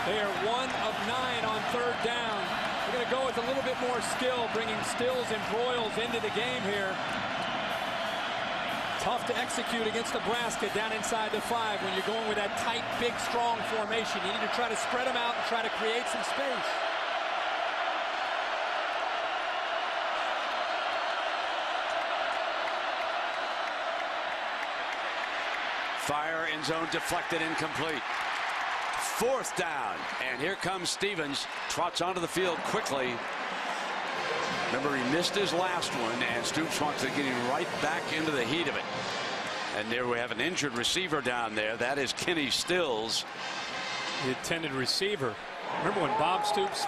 They are 1 of 9 on 3rd down. We're going to go with a little bit more skill, bringing Stills and Broyles into the game here. Tough to execute against Nebraska down inside the 5 when you're going with that tight, big, strong formation. You need to try to spread them out and try to create some space. Fire in zone deflected, incomplete. 4th down, and here comes Stevens. Trots onto the field quickly. Remember, he missed his last one, and Stoops wants to get him right back into the heat of it. And there we have an injured receiver down there. That is Kenny Stills. The intended receiver. Remember when Bob Stoops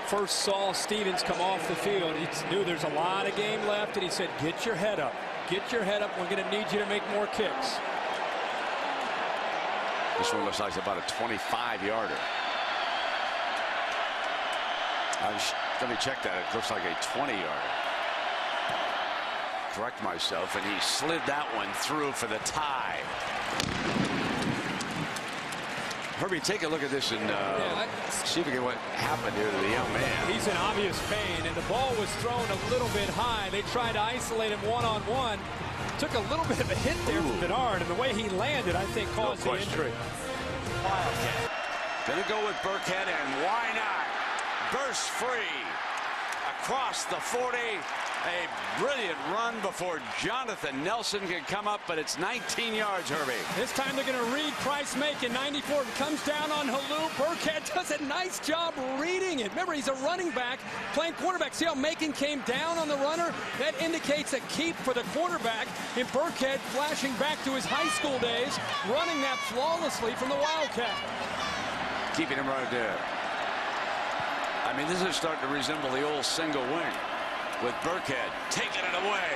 first saw Stevens come off the field, he knew there's a lot of game left, and he said, get your head up. Get your head up. We're going to need you to make more kicks. This one looks like about a 25-yarder. Let me check that. It looks like a 20-yarder. Correct myself, and he slid that one through for the tie. Herbie, take a look at this and see if we get what happened here to the young man. He's in obvious pain, and the ball was thrown a little bit high. They tried to isolate him one-on-one. Took a little bit of a hit there from Bernard, and the way he landed, I think, caused the injury. Gonna go with Burkhead, and why not? Burst free across the 40. A brilliant run before Jonathan Nelson can come up, but it's 19 yards, Herbie. This time they're going to read Price Macon. 94 comes down on Halou. Burkhead does a nice job reading it. Remember, he's a running back playing quarterback. See how Macon came down on the runner? That indicates a keep for the quarterback. And Burkhead flashing back to his high school days, running that flawlessly from the Wildcat. Keeping him right there. I mean, this is starting to resemble the old single wing. With Burkhead taking it away.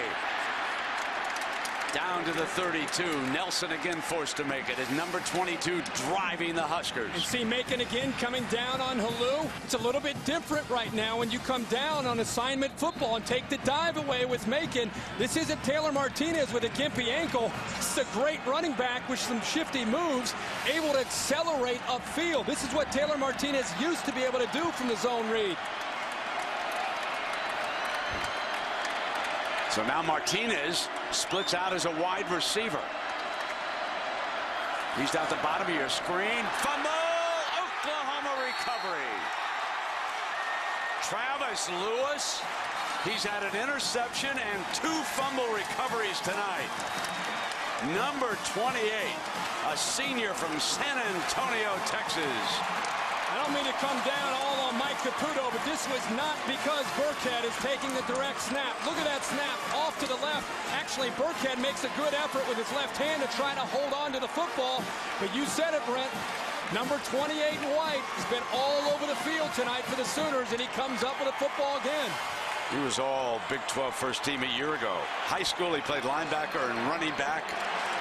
Down to the 32. Nelson again forced to make it. His number 22 driving the Huskers. And see Macon again coming down on Halou. It's a little bit different right now when you come down on assignment football and take the dive away with Macon. This isn't Taylor Martinez with a gimpy ankle. This is a great running back with some shifty moves, able to accelerate upfield. This is what Taylor Martinez used to be able to do from the zone read. So now Martinez splits out as a wide receiver. He's down the bottom of your screen. Fumble! Oklahoma recovery. Travis Lewis. He's had an interception and 2 fumble recoveries tonight. Number 28, a senior from San Antonio, Texas. I don't mean to come down all on Mike Caputo, but this was not because Burkhead is taking the direct snap. Look at that snap off to the left. Actually, Burkhead makes a good effort with his left hand to try to hold on to the football. But you said it, Brent. Number 28 in white has been all over the field tonight for the Sooners, and he comes up with a football again. He was all Big 12 first team a year ago. High school, he played linebacker and running back.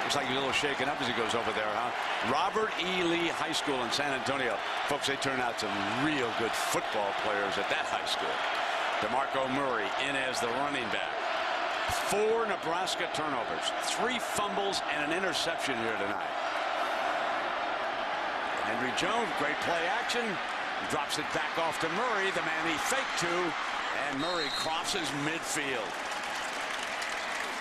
Looks like he's a little shaken up as he goes over there, huh? Robert E. Lee High School in San Antonio. Folks, they turn out some real good football players at that high school. DeMarco Murray in as the running back. 4 Nebraska turnovers, 3 fumbles, and an interception here tonight. Landry Jones, great play action. Drops it back off to Murray, the man he faked to, and Murray crosses midfield.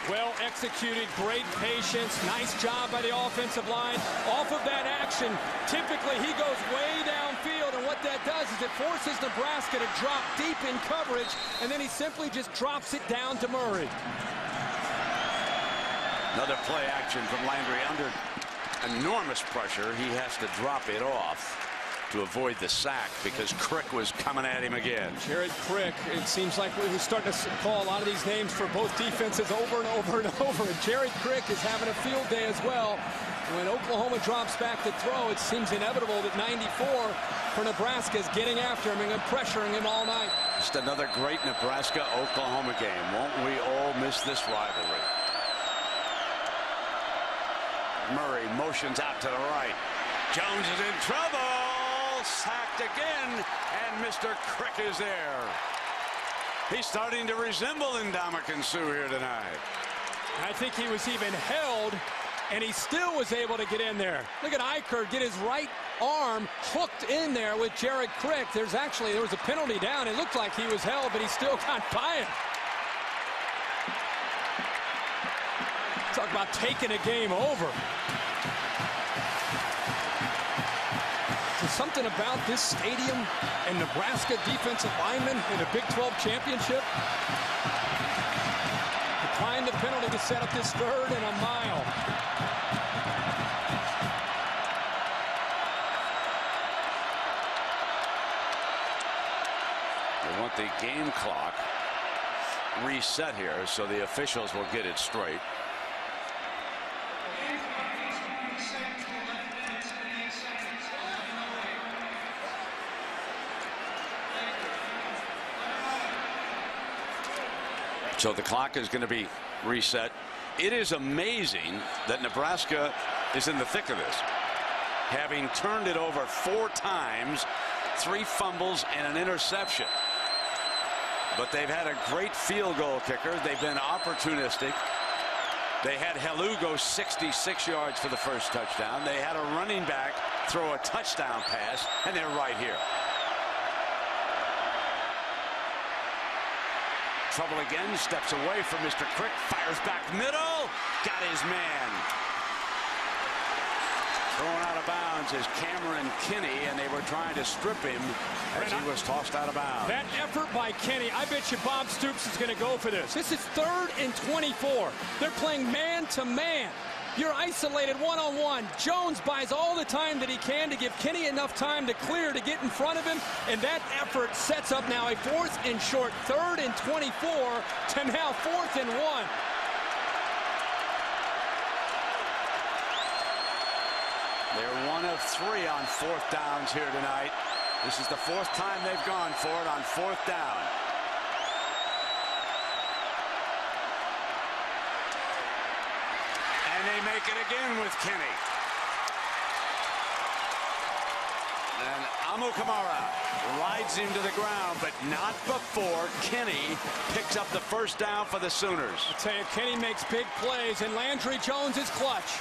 Well executed, great patience, nice job by the offensive line. Off of that action, typically he goes way downfield, and what that does is it forces Nebraska to drop deep in coverage, and then he simply just drops it down to Murray. Another play action from Landry under enormous pressure. He has to drop it off to avoid the sack because Crick was coming at him again. Jared Crick, it seems like we're starting to call a lot of these names for both defenses over and over and over. And Jared Crick is having a field day as well. When Oklahoma drops back to throw, it seems inevitable that 94 for Nebraska is getting after him and pressuring him all night. Just another great Nebraska-Oklahoma game. Won't we all miss this rivalry? Murray motions out to the right. Jones is in trouble. Sacked again, and Mr. Crick is there. He's starting to resemble Ndamukong Suh here tonight. I think he was even held, and he still was able to get in there. Look at Eichert get his right arm hooked in there with Jared Crick. There was a penalty down. It looked like he was held, but he still got by it. Talk about taking a game over. There's something about this stadium and Nebraska defensive linemen in a Big 12 championship. Applying the penalty to set up this 3rd and a mile. They want the game clock reset here so the officials will get it straight. So the clock is going to be reset. It is amazing that Nebraska is in the thick of this, having turned it over 4 times, 3 fumbles and an interception. But they've had a great field goal kicker. They've been opportunistic. They had Helu go 66 yards for the first touchdown. They had a running back throw a touchdown pass, and they're right here. Trouble again, steps away from Mr. Crick, fires back middle, got his man. Thrown out of bounds is Cameron Kinney, and they were trying to strip him as he was tossed out of bounds. That effort by Kinney, I bet you Bob Stoops is going to go for this. This is 3rd and 24. They're playing man-to-man. You're isolated one-on-one. Jones buys all the time that he can to give Kinney enough time to clear to get in front of him, and that effort sets up now a 4th and short, 3rd and 24 to now 4th and 1. They're 1 of 3 on 4th downs here tonight. This is the 4th time they've gone for it on 4th down. And they make it again with Kinney. And Amukamara rides him to the ground, but not before Kinney picks up the first down for the Sooners. I tell you, Kinney makes big plays, and Landry Jones is clutch.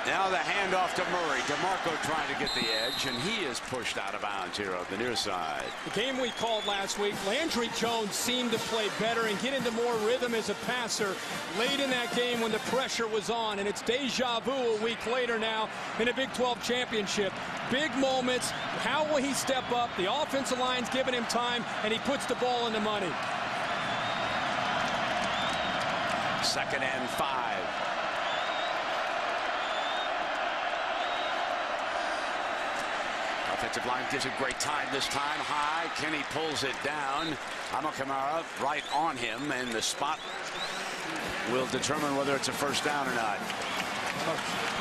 Now the handoff to Murray. DeMarco trying to get the edge, and he is pushed out of bounds here on the near side. The game we called last week, Landry Jones seemed to play better and get into more rhythm as a passer late in that game when the pressure was on, and it's deja vu a week later now in a Big 12 championship. Big moments. How will he step up? The offensive line's giving him time, and he puts the ball in the money. 2nd and 5. Offensive line gives a great time this time. High. Kinney pulls it down. Amukamara right on him, and the spot will determine whether it's a first down or not.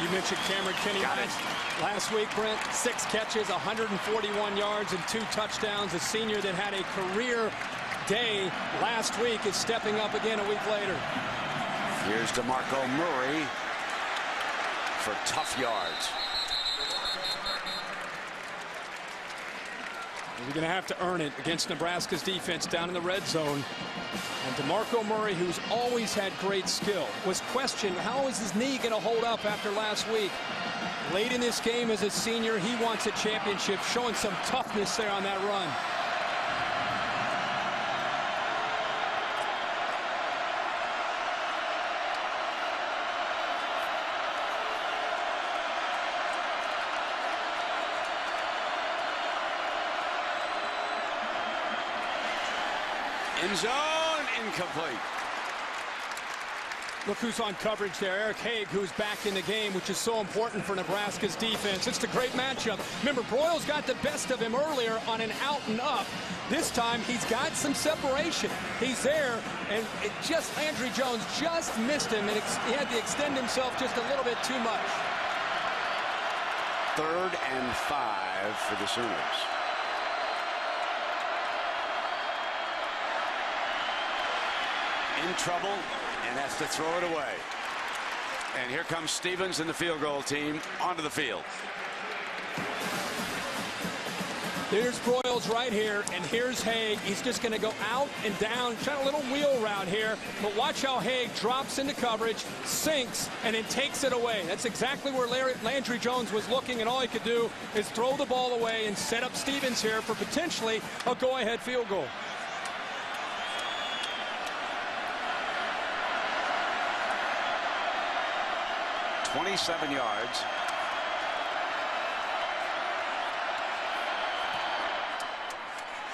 You mentioned Cameron Kinney last week, Brent. 6 catches, 141 yards, and 2 touchdowns. A senior that had a career day last week is stepping up again a week later. Here's DeMarco Murray for tough yards. You're going to have to earn it against Nebraska's defense down in the red zone. And DeMarco Murray, who's always had great skill, was questioned, how is his knee going to hold up after last week? Late in this game as a senior, he wants a championship, showing some toughness there on that run. End zone, incomplete. Look who's on coverage there, Eric Haig, who's back in the game, which is so important for Nebraska's defense. It's a great matchup. Remember, Broyles got the best of him earlier on an out and up. This time, he's got some separation. He's there, and Landry Jones just missed him, and he had to extend himself just a little bit too much. 3rd and 5 for the Sooners. In trouble and has to throw it away. And here comes Stevens and the field goal team onto the field. Here's Broyles right here, and here's Haig. He's just going to go out and down, trying a little wheel route here. But watch how Haig drops into coverage, sinks, and then takes it away. That's exactly where Landry Jones was looking, and all he could do is throw the ball away and set up Stevens here for potentially a go-ahead field goal. .27 yards.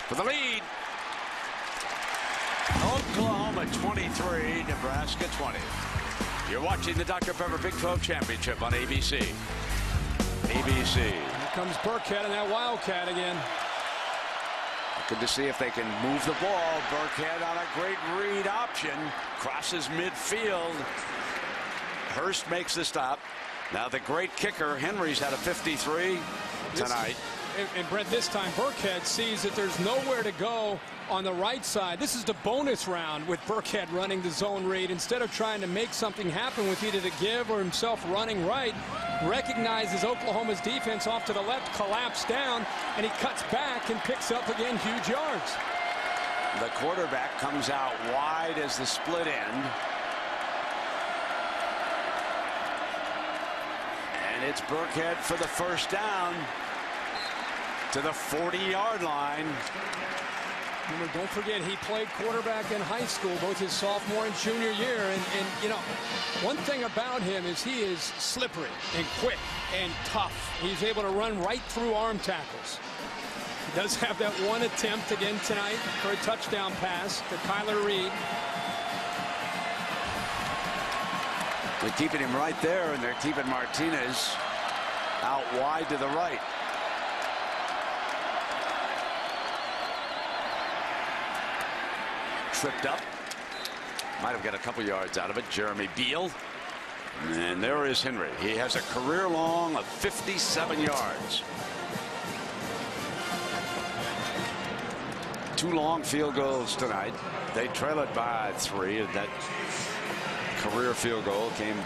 For the lead. Oklahoma 23, Nebraska 20. You're watching the Dr. Pepper Big 12 Championship on ABC. ABC. Here comes Burkhead and that Wildcat again. Good to see if they can move the ball. Burkhead on a great read option. Crosses midfield. Hurst makes the stop. Now the great kicker, Henry's had a 53 tonight. And Brent, this time Burkhead sees that there's nowhere to go on the right side. This is the bonus round with Burkhead running the zone read. Instead of trying to make something happen with either the give or himself running right, recognizes Oklahoma's defense off to the left, collapse down, and he cuts back and picks up again huge yards. The quarterback comes out wide as the split end. And it's Burkhead for the first down to the 40-yard line. Don't forget, he played quarterback in high school, both his sophomore and junior year. And you know, one thing about him is he is slippery and quick and tough. He's able to run right through arm tackles. He does have that one attempt again tonight for a touchdown pass to Kyler Reed. They're keeping him right there, and they're keeping Martinez out wide to the right. Tripped up. Might have got a couple yards out of it. Jeremy Beal. And there is Henry. He has a career long of 57 yards. 2 long field goals tonight. They trail it by 3. And that career field goal came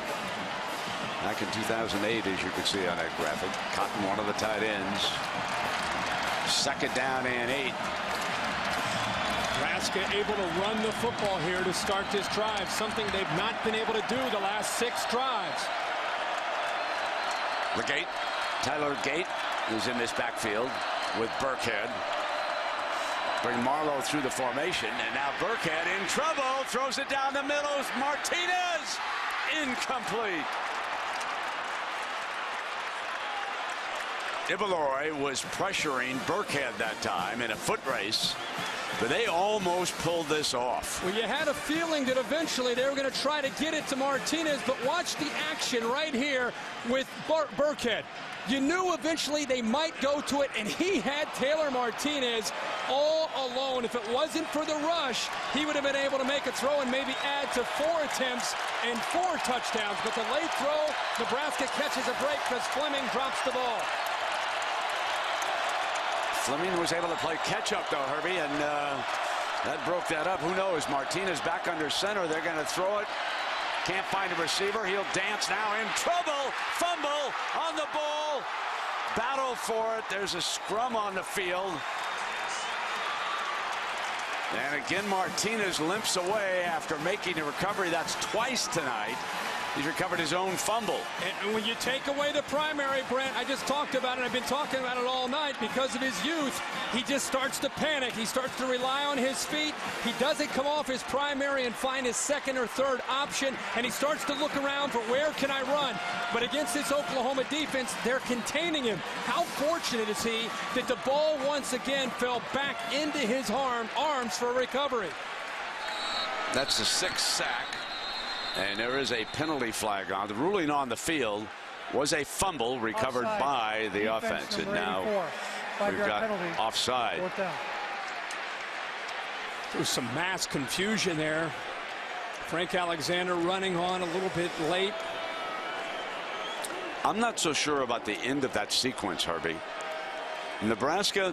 back in 2008, as you can see on that graphic. Cotton, one of the tight ends. 2nd down and 8. Nebraska able to run the football here to start this drive, something they've not been able to do the last 6 drives. Legate, Tyler Gate is in this backfield with Burkhead. Bring Marlowe through the formation, and now Burkhead in trouble, throws it down the middle. Martinez, incomplete. Ibaloi was pressuring Burkhead that time in a foot race, but they almost pulled this off. Well, you had a feeling that eventually they were going to try to get it to Martinez, but watch the action right here with Burkhead. You knew eventually they might go to it, and he had Taylor Martinez all alone. If it wasn't for the rush, he would have been able to make a throw and maybe add to 4 attempts and 4 touchdowns. But the late throw, Nebraska catches a break because Fleming drops the ball. Fleming was able to play catch-up, though, Herbie, and that broke that up. Who knows? Martinez back under center. They're going to throw it. Can't find a receiver. He'll dance now. In trouble. Fumble on the ball. Battle for it. There's a scrum on the field. And again, Martinez limps away after making a recovery. That's twice tonight. He's recovered his own fumble. And when you take away the primary, Brent, I just talked about it. I've been talking about it all night. Because of his youth, he just starts to panic. He starts to rely on his feet. He doesn't come off his primary and find his 2nd or 3rd option. And he starts to look around for where can I run. But against this Oklahoma defense, they're containing him. How fortunate is he that the ball once again fell back into his arms for a recovery. That's the 6th sack. And there is a penalty flag on. The ruling on the field was a fumble recovered by the offense. And now we've got offside. There was some mass confusion there. Frank Alexander running on a little bit late. I'm not so sure about the end of that sequence, Herbie. Nebraska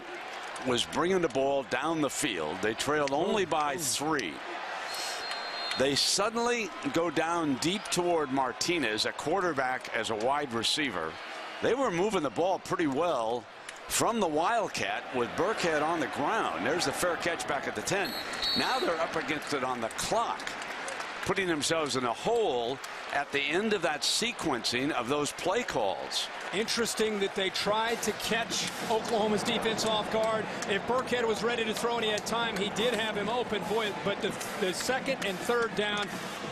was bringing the ball down the field. They trailed only by 3. They suddenly go down deep toward Martinez, a quarterback as a wide receiver. They were moving the ball pretty well from the Wildcat with Burkhead on the ground. There's the fair catch back at the 10. Now they're up against it on the clock, putting themselves in a hole at the end of that sequencing of those play calls. Interesting that they tried to catch Oklahoma's defense off guard. If Burkhead was ready to throw and he had time, he did have him open. Boy, but the 2nd and 3rd down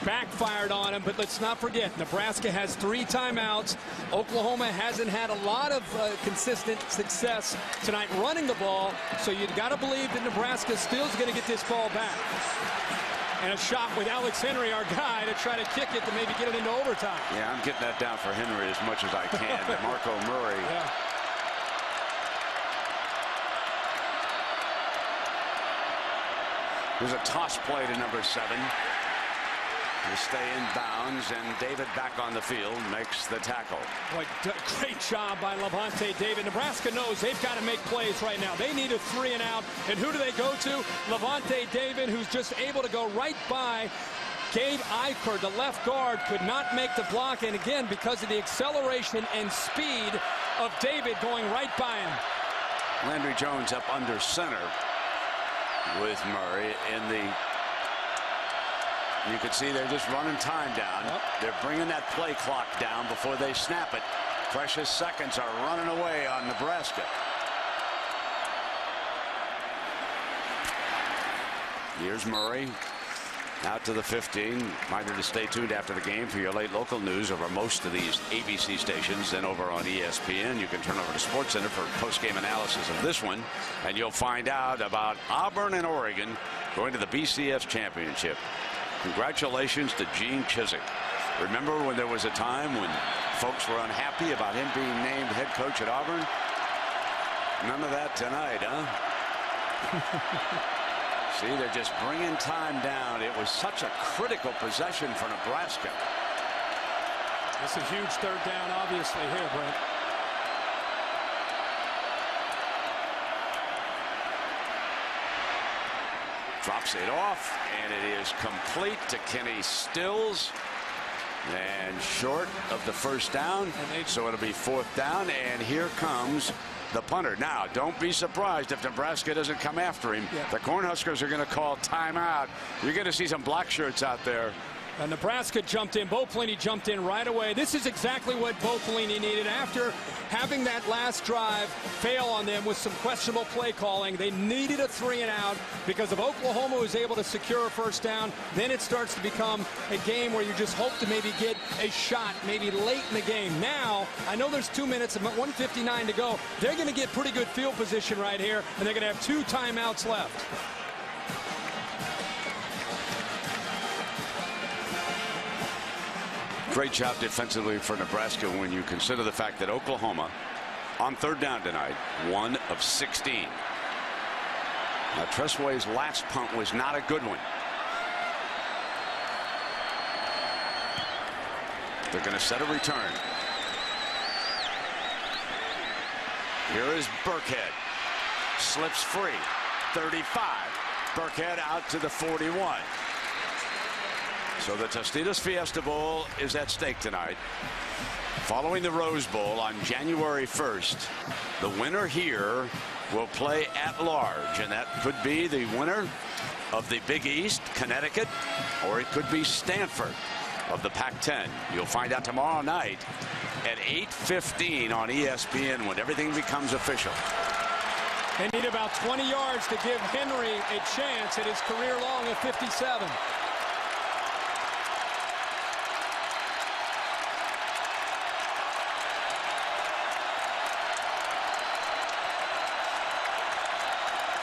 backfired on him. But let's not forget, Nebraska has 3 timeouts. Oklahoma hasn't had a lot of consistent success tonight running the ball. So you've got to believe that Nebraska still is going to get this ball back. And a shot with Alex Henry, our guy, to try to kick it to maybe get it into overtime. Yeah, I'm getting that down for Henry as much as I can. But Marco Murray. Yeah. There's a toss play to number 7. They stay in bounds, and David back on the field makes the tackle. Boy, great job by Levante David. Nebraska knows they've got to make plays right now. They need a 3 and out. And who do they go to? Levante David, who's just able to go right by Gabe Eifert, the left guard, could not make the block. And again, because of the acceleration and speed of David going right by him. Landry Jones up under center. with Murray in the. You can see they're just running time down. Yep. They're bringing that play clock down before they snap it. Precious seconds are running away on Nebraska. Here's Murray out to the 15. Reminder to stay tuned after the game for your late local news over most of these ABC stations. Then over on ESPN, you can turn over to SportsCenter for post-game analysis of this one, and you'll find out about Auburn and Oregon going to the BCS championship. Congratulations to Gene Chizik. Remember when there was a time when folks were unhappy about him being named head coach at Auburn? None of that tonight, huh? See, they're just bringing time down. It was such a critical possession for Nebraska. It's a huge third down, obviously, here, Brent. Drops it off, and it is complete to Kenny Stills. And short of the first down, so it'll be 4th down, and here comes the punter. Now, don't be surprised if Nebraska doesn't come after him. Yeah. The Cornhuskers are going to call timeout. You're going to see some black shirts out there. Nebraska jumped in. Bo Pelini jumped in right away. This is exactly what Bo Pelini needed after having that last drive fail on them with some questionable play calling. They needed a 3-and-out because if Oklahoma was able to secure a first down, then it starts to become a game where you just hope to maybe get a shot maybe late in the game. Now, I know there's 2 minutes and 1:59 to go. They're going to get pretty good field position right here, and they're going to have 2 timeouts left. Great job defensively for Nebraska when you consider the fact that Oklahoma on 3rd down tonight, 1 of 16. Now Tressway's last punt was not a good one. They're going to set a return. Here is Burkhead. Slips free. 35. Burkhead out to the 41. So the Tostitos Fiesta Bowl is at stake tonight. Following the Rose Bowl on January 1st, the winner here will play at large, and that could be the winner of the Big East, Connecticut, or it could be Stanford of the Pac-10. You'll find out tomorrow night at 8:15 on ESPN when everything becomes official. They need about 20 yards to give Henry a chance at his career long of 57.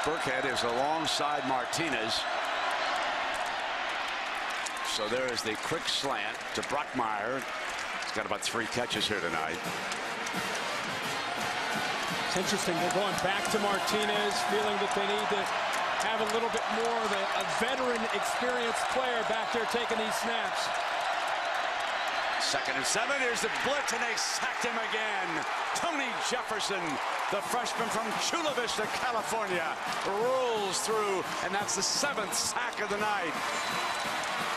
Burkhead is alongside Martinez. So there is the quick slant to Brockmeyer. He's got about 3 catches here tonight. It's interesting. They're going back to Martinez, feeling that they need to have a little bit more of a veteran, experienced player back there taking these snaps. 2nd and 7. Here's the blitz, and they sacked him again. Tony Jefferson, the freshman from Chula Vista, California, rolls through, and that's the 7th sack of the night.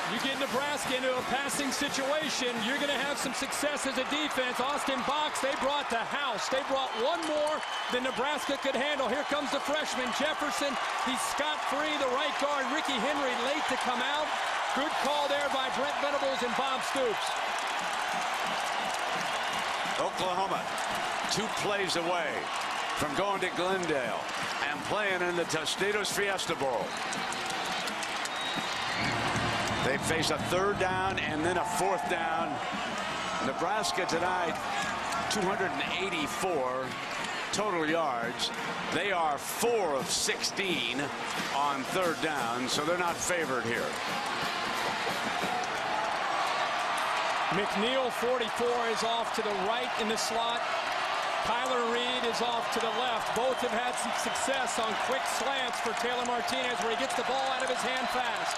You get Nebraska into a passing situation, you're going to have some success as a defense. Austin Box, they brought the house. They brought one more than Nebraska could handle. Here comes the freshman, Jefferson. He's scot-free. The right guard, Ricky Henry, late to come out. Good call there by Brent Venables and Bob Stoops. Oklahoma 2 plays away from going to Glendale and playing in the Tostitos Fiesta Bowl. They face a 3rd down and then a 4th down. Nebraska tonight 284 total yards. They are 4 of 16 on 3rd down, so they're not favored here. McNeil, 44, is off to the right in the slot. Tyler Reed is off to the left. Both have had some success on quick slants for Taylor Martinez, where he gets the ball out of his hand fast.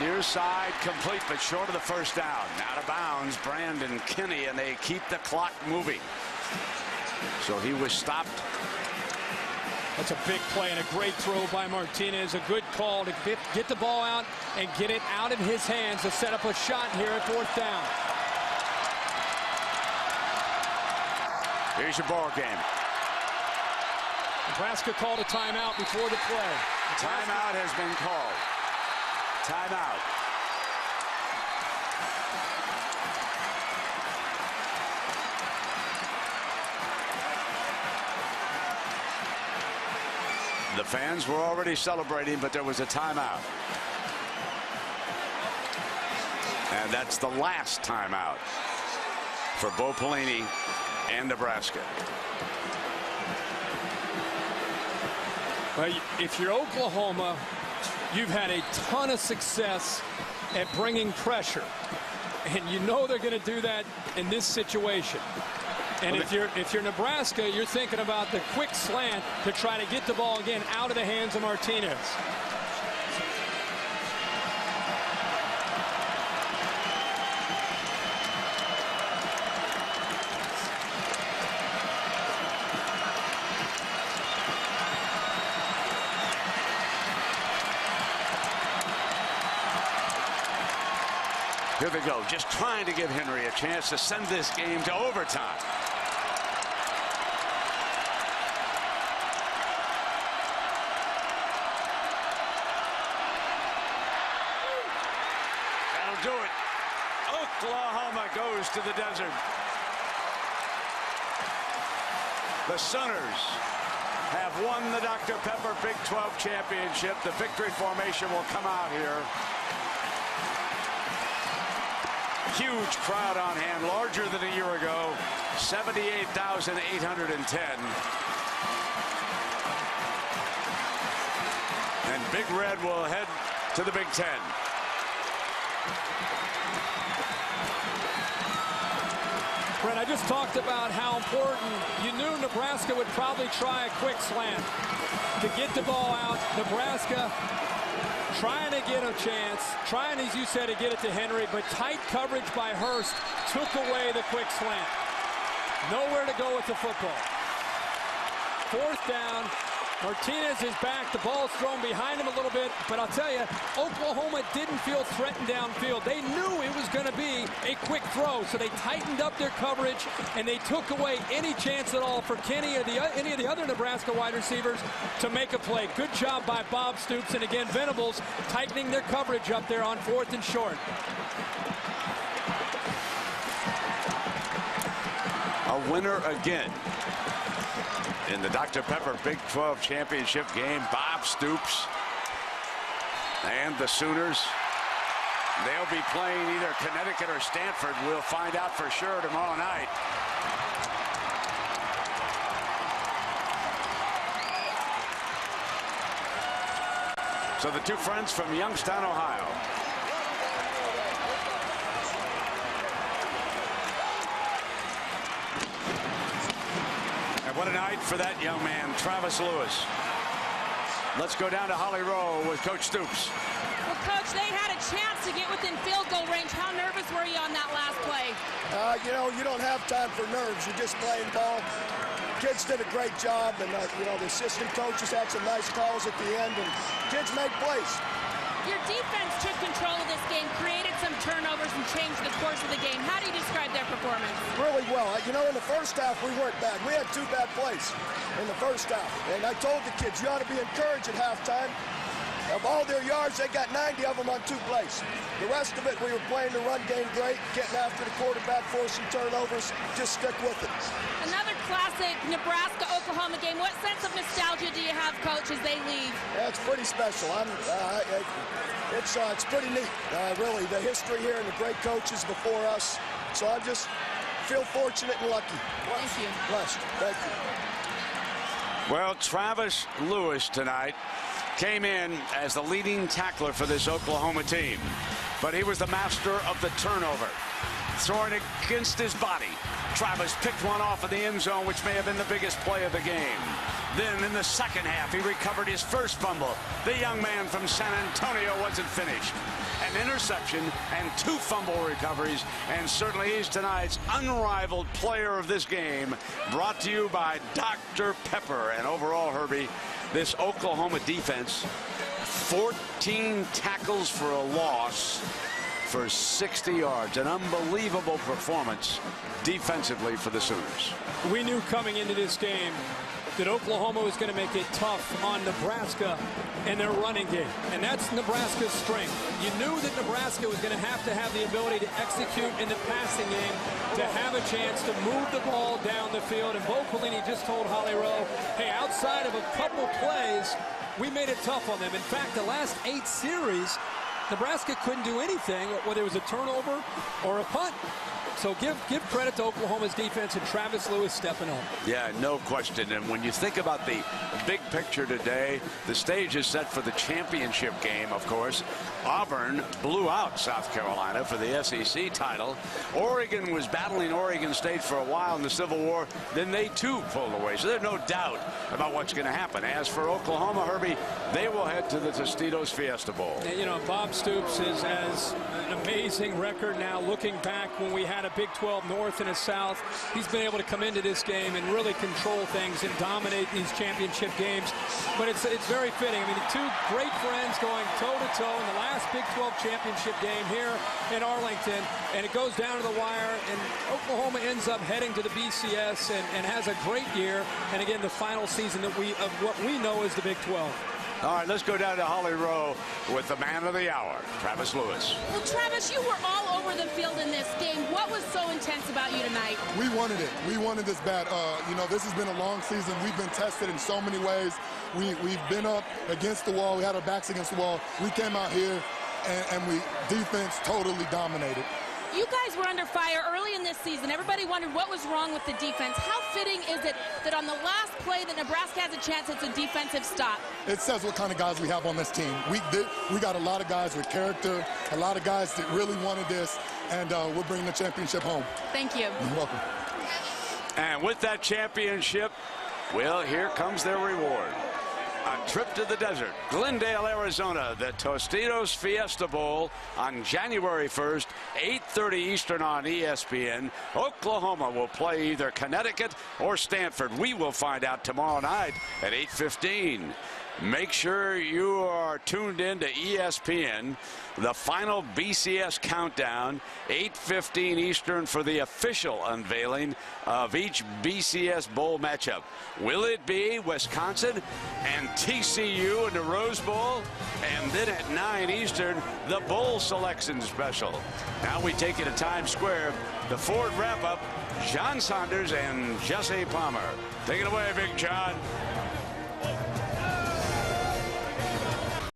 Near side complete, but short of the 1st down. Out of bounds, Brandon Kinney, and they keep the clock moving. So he was stopped. That's a big play and a great throw by Martinez. A good call to get the ball out and get it out of his hands to set up a shot here at 4th down. Here's your ball game. Nebraska called a timeout before the play. Timeout has been called. Timeout. The fans were already celebrating, but there was a timeout. And that's the last timeout for Bo Pelini and Nebraska. Well, if you're Oklahoma, you've had a ton of success at bringing pressure. And you know they're going to do that in this situation. And if you're Nebraska, you're thinking about the quick slant to try to get the ball again out of the hands of Martinez. Here they go, just trying to give Henry a chance to send this game to overtime. That'll do it. Oklahoma goes to the desert. The Sooners have won the Dr. Pepper Big 12 championship. The victory formation will come out here. Huge crowd on hand, larger than a year ago, 78,810. And Big Red will head to the Big Ten. Brent, I just talked about how important you knew Nebraska would probably try a quick slant to get the ball out. Nebraska trying to get a chance, trying, as you said, to get it to Henry, but tight coverage by Hurst took away the quick slant. Nowhere to go with the football. Fourth down. Martinez is back. The ball's thrown behind him a little bit, but I'll tell you, Oklahoma didn't feel threatened downfield. They knew it was going to be a quick throw, so they tightened up their coverage, and they took away any chance at all for Kenny or any of the other Nebraska wide receivers to make a play. Good job by Bob Stoops, and again, Venables tightening their coverage up there on 4th and short. A winner again in the Dr. Pepper Big 12 championship game. Bob Stoops and the Sooners. They'll be playing either Connecticut or Stanford. We'll find out for sure tomorrow night. So the two friends from Youngstown, Ohio. What a night for that young man, Travis Lewis. Let's go down to Holly Rowe with Coach Stoops. Well, Coach, they had a chance to get within field goal range. How nervous were you on that last play? You know, you don't have time for nerves. You're just playing ball. Kids did a great job, and, you know, the assistant coaches had some nice calls at the end, and kids made plays. Your defense took control of this game, created some turnovers, and changed the course of the game. How do you describe their performance? Really well. You know, in the first half, we weren't bad. We had 2 bad plays in the first half. And I told the kids, you ought to be encouraged at halftime. Of all their yards, they got 90 of them on 2 plays. The rest of it, we were playing the run game great, getting after the quarterback, forcing turnovers. Just stick with it. Another classic Nebraska-Oklahoma game. What sense of nostalgia do you have, Coach, as they leave? Yeah, it's pretty special. It's pretty neat, really. The history here and the great coaches before us. So I just feel fortunate and lucky. Thank you. Blessed. Thank you. Well, Travis Lewis tonight came in as the leading tackler for this Oklahoma team, but he was the master of the turnover, throwing it against his body. Travis picked one off of the end zone, which may have been the biggest play of the game. Then in the second half, he recovered his first fumble. The young man from San Antonio wasn't finished. An interception and 2 fumble recoveries, and certainly he's tonight's unrivaled player of this game, brought to you by Dr. Pepper. And overall, Herbie, this Oklahoma defense, 14 tackles for a loss for 60 yards. An unbelievable performance defensively for the Sooners. We knew coming into this game that Oklahoma was going to make it tough on Nebraska and their running game. And that's Nebraska's strength. You knew that Nebraska was going to have the ability to execute in the passing game to have a chance to move the ball down the field. And Bo Pelini just told Holly Rowe, hey, outside of a couple plays, we made it tough on them. In fact, the last 8 series, Nebraska couldn't do anything, whether it was a turnover or a punt. So give credit to Oklahoma's defense and Travis Lewis stepping up. Yeah, no question. And when you think about the big picture today, the stage is set for the championship game, of course. Auburn blew out South Carolina for the SEC title. Oregon was battling Oregon State for a while in the Civil War. Then they, too, pulled away. So there's no doubt about what's going to happen. As for Oklahoma, Herbie, they will head to the Tostitos Fiesta Bowl. And, you know, Bob Stoops has an amazing record now. Looking back when we had a Big 12 North and a South, he's been able to come into this game and really control things and dominate these championship games. But it's very fitting. I mean, the 2 great friends going toe-to-toe in the last Big 12 championship game here in Arlington, and it goes down to the wire, and Oklahoma ends up heading to the BCS and has a great year, and again, the final season of what we know as the Big 12. All right, let's go down to Holly Rowe with the man of the hour, Travis Lewis. Well, Travis, you were all over the field in this game. What was so intense about you tonight? We wanted it. We wanted this bad. You know, this has been a long season. We've been tested in so many ways. We've been up against the wall. We had our backs against the wall. We came out here, and we defense totally dominated. You guys were under fire early in this season. Everybody wondered what was wrong with the defense. How fitting is it that on the last play that Nebraska has a chance, it's a defensive stop? It says what kind of guys we have on this team. We got a lot of guys with character, a lot of guys that really wanted this, and we're bringing the championship home. Thank you. You're welcome. And with that championship, well, here comes their reward. A trip to the desert, Glendale, Arizona, the Tostitos Fiesta Bowl on January 1st, 8:30 Eastern on ESPN. Oklahoma will play either Connecticut or Stanford. We will find out tomorrow night at 8:15. Make sure you are tuned in to ESPN. The final BCS countdown, 8:15 Eastern, for the official unveiling of each BCS Bowl matchup. Will it be Wisconsin and TCU in the Rose Bowl? And then at 9 Eastern, the Bowl Selection Special. Now we take you to Times Square. The Ford wrap-up, John Saunders and Jesse Palmer. Take it away, Big John.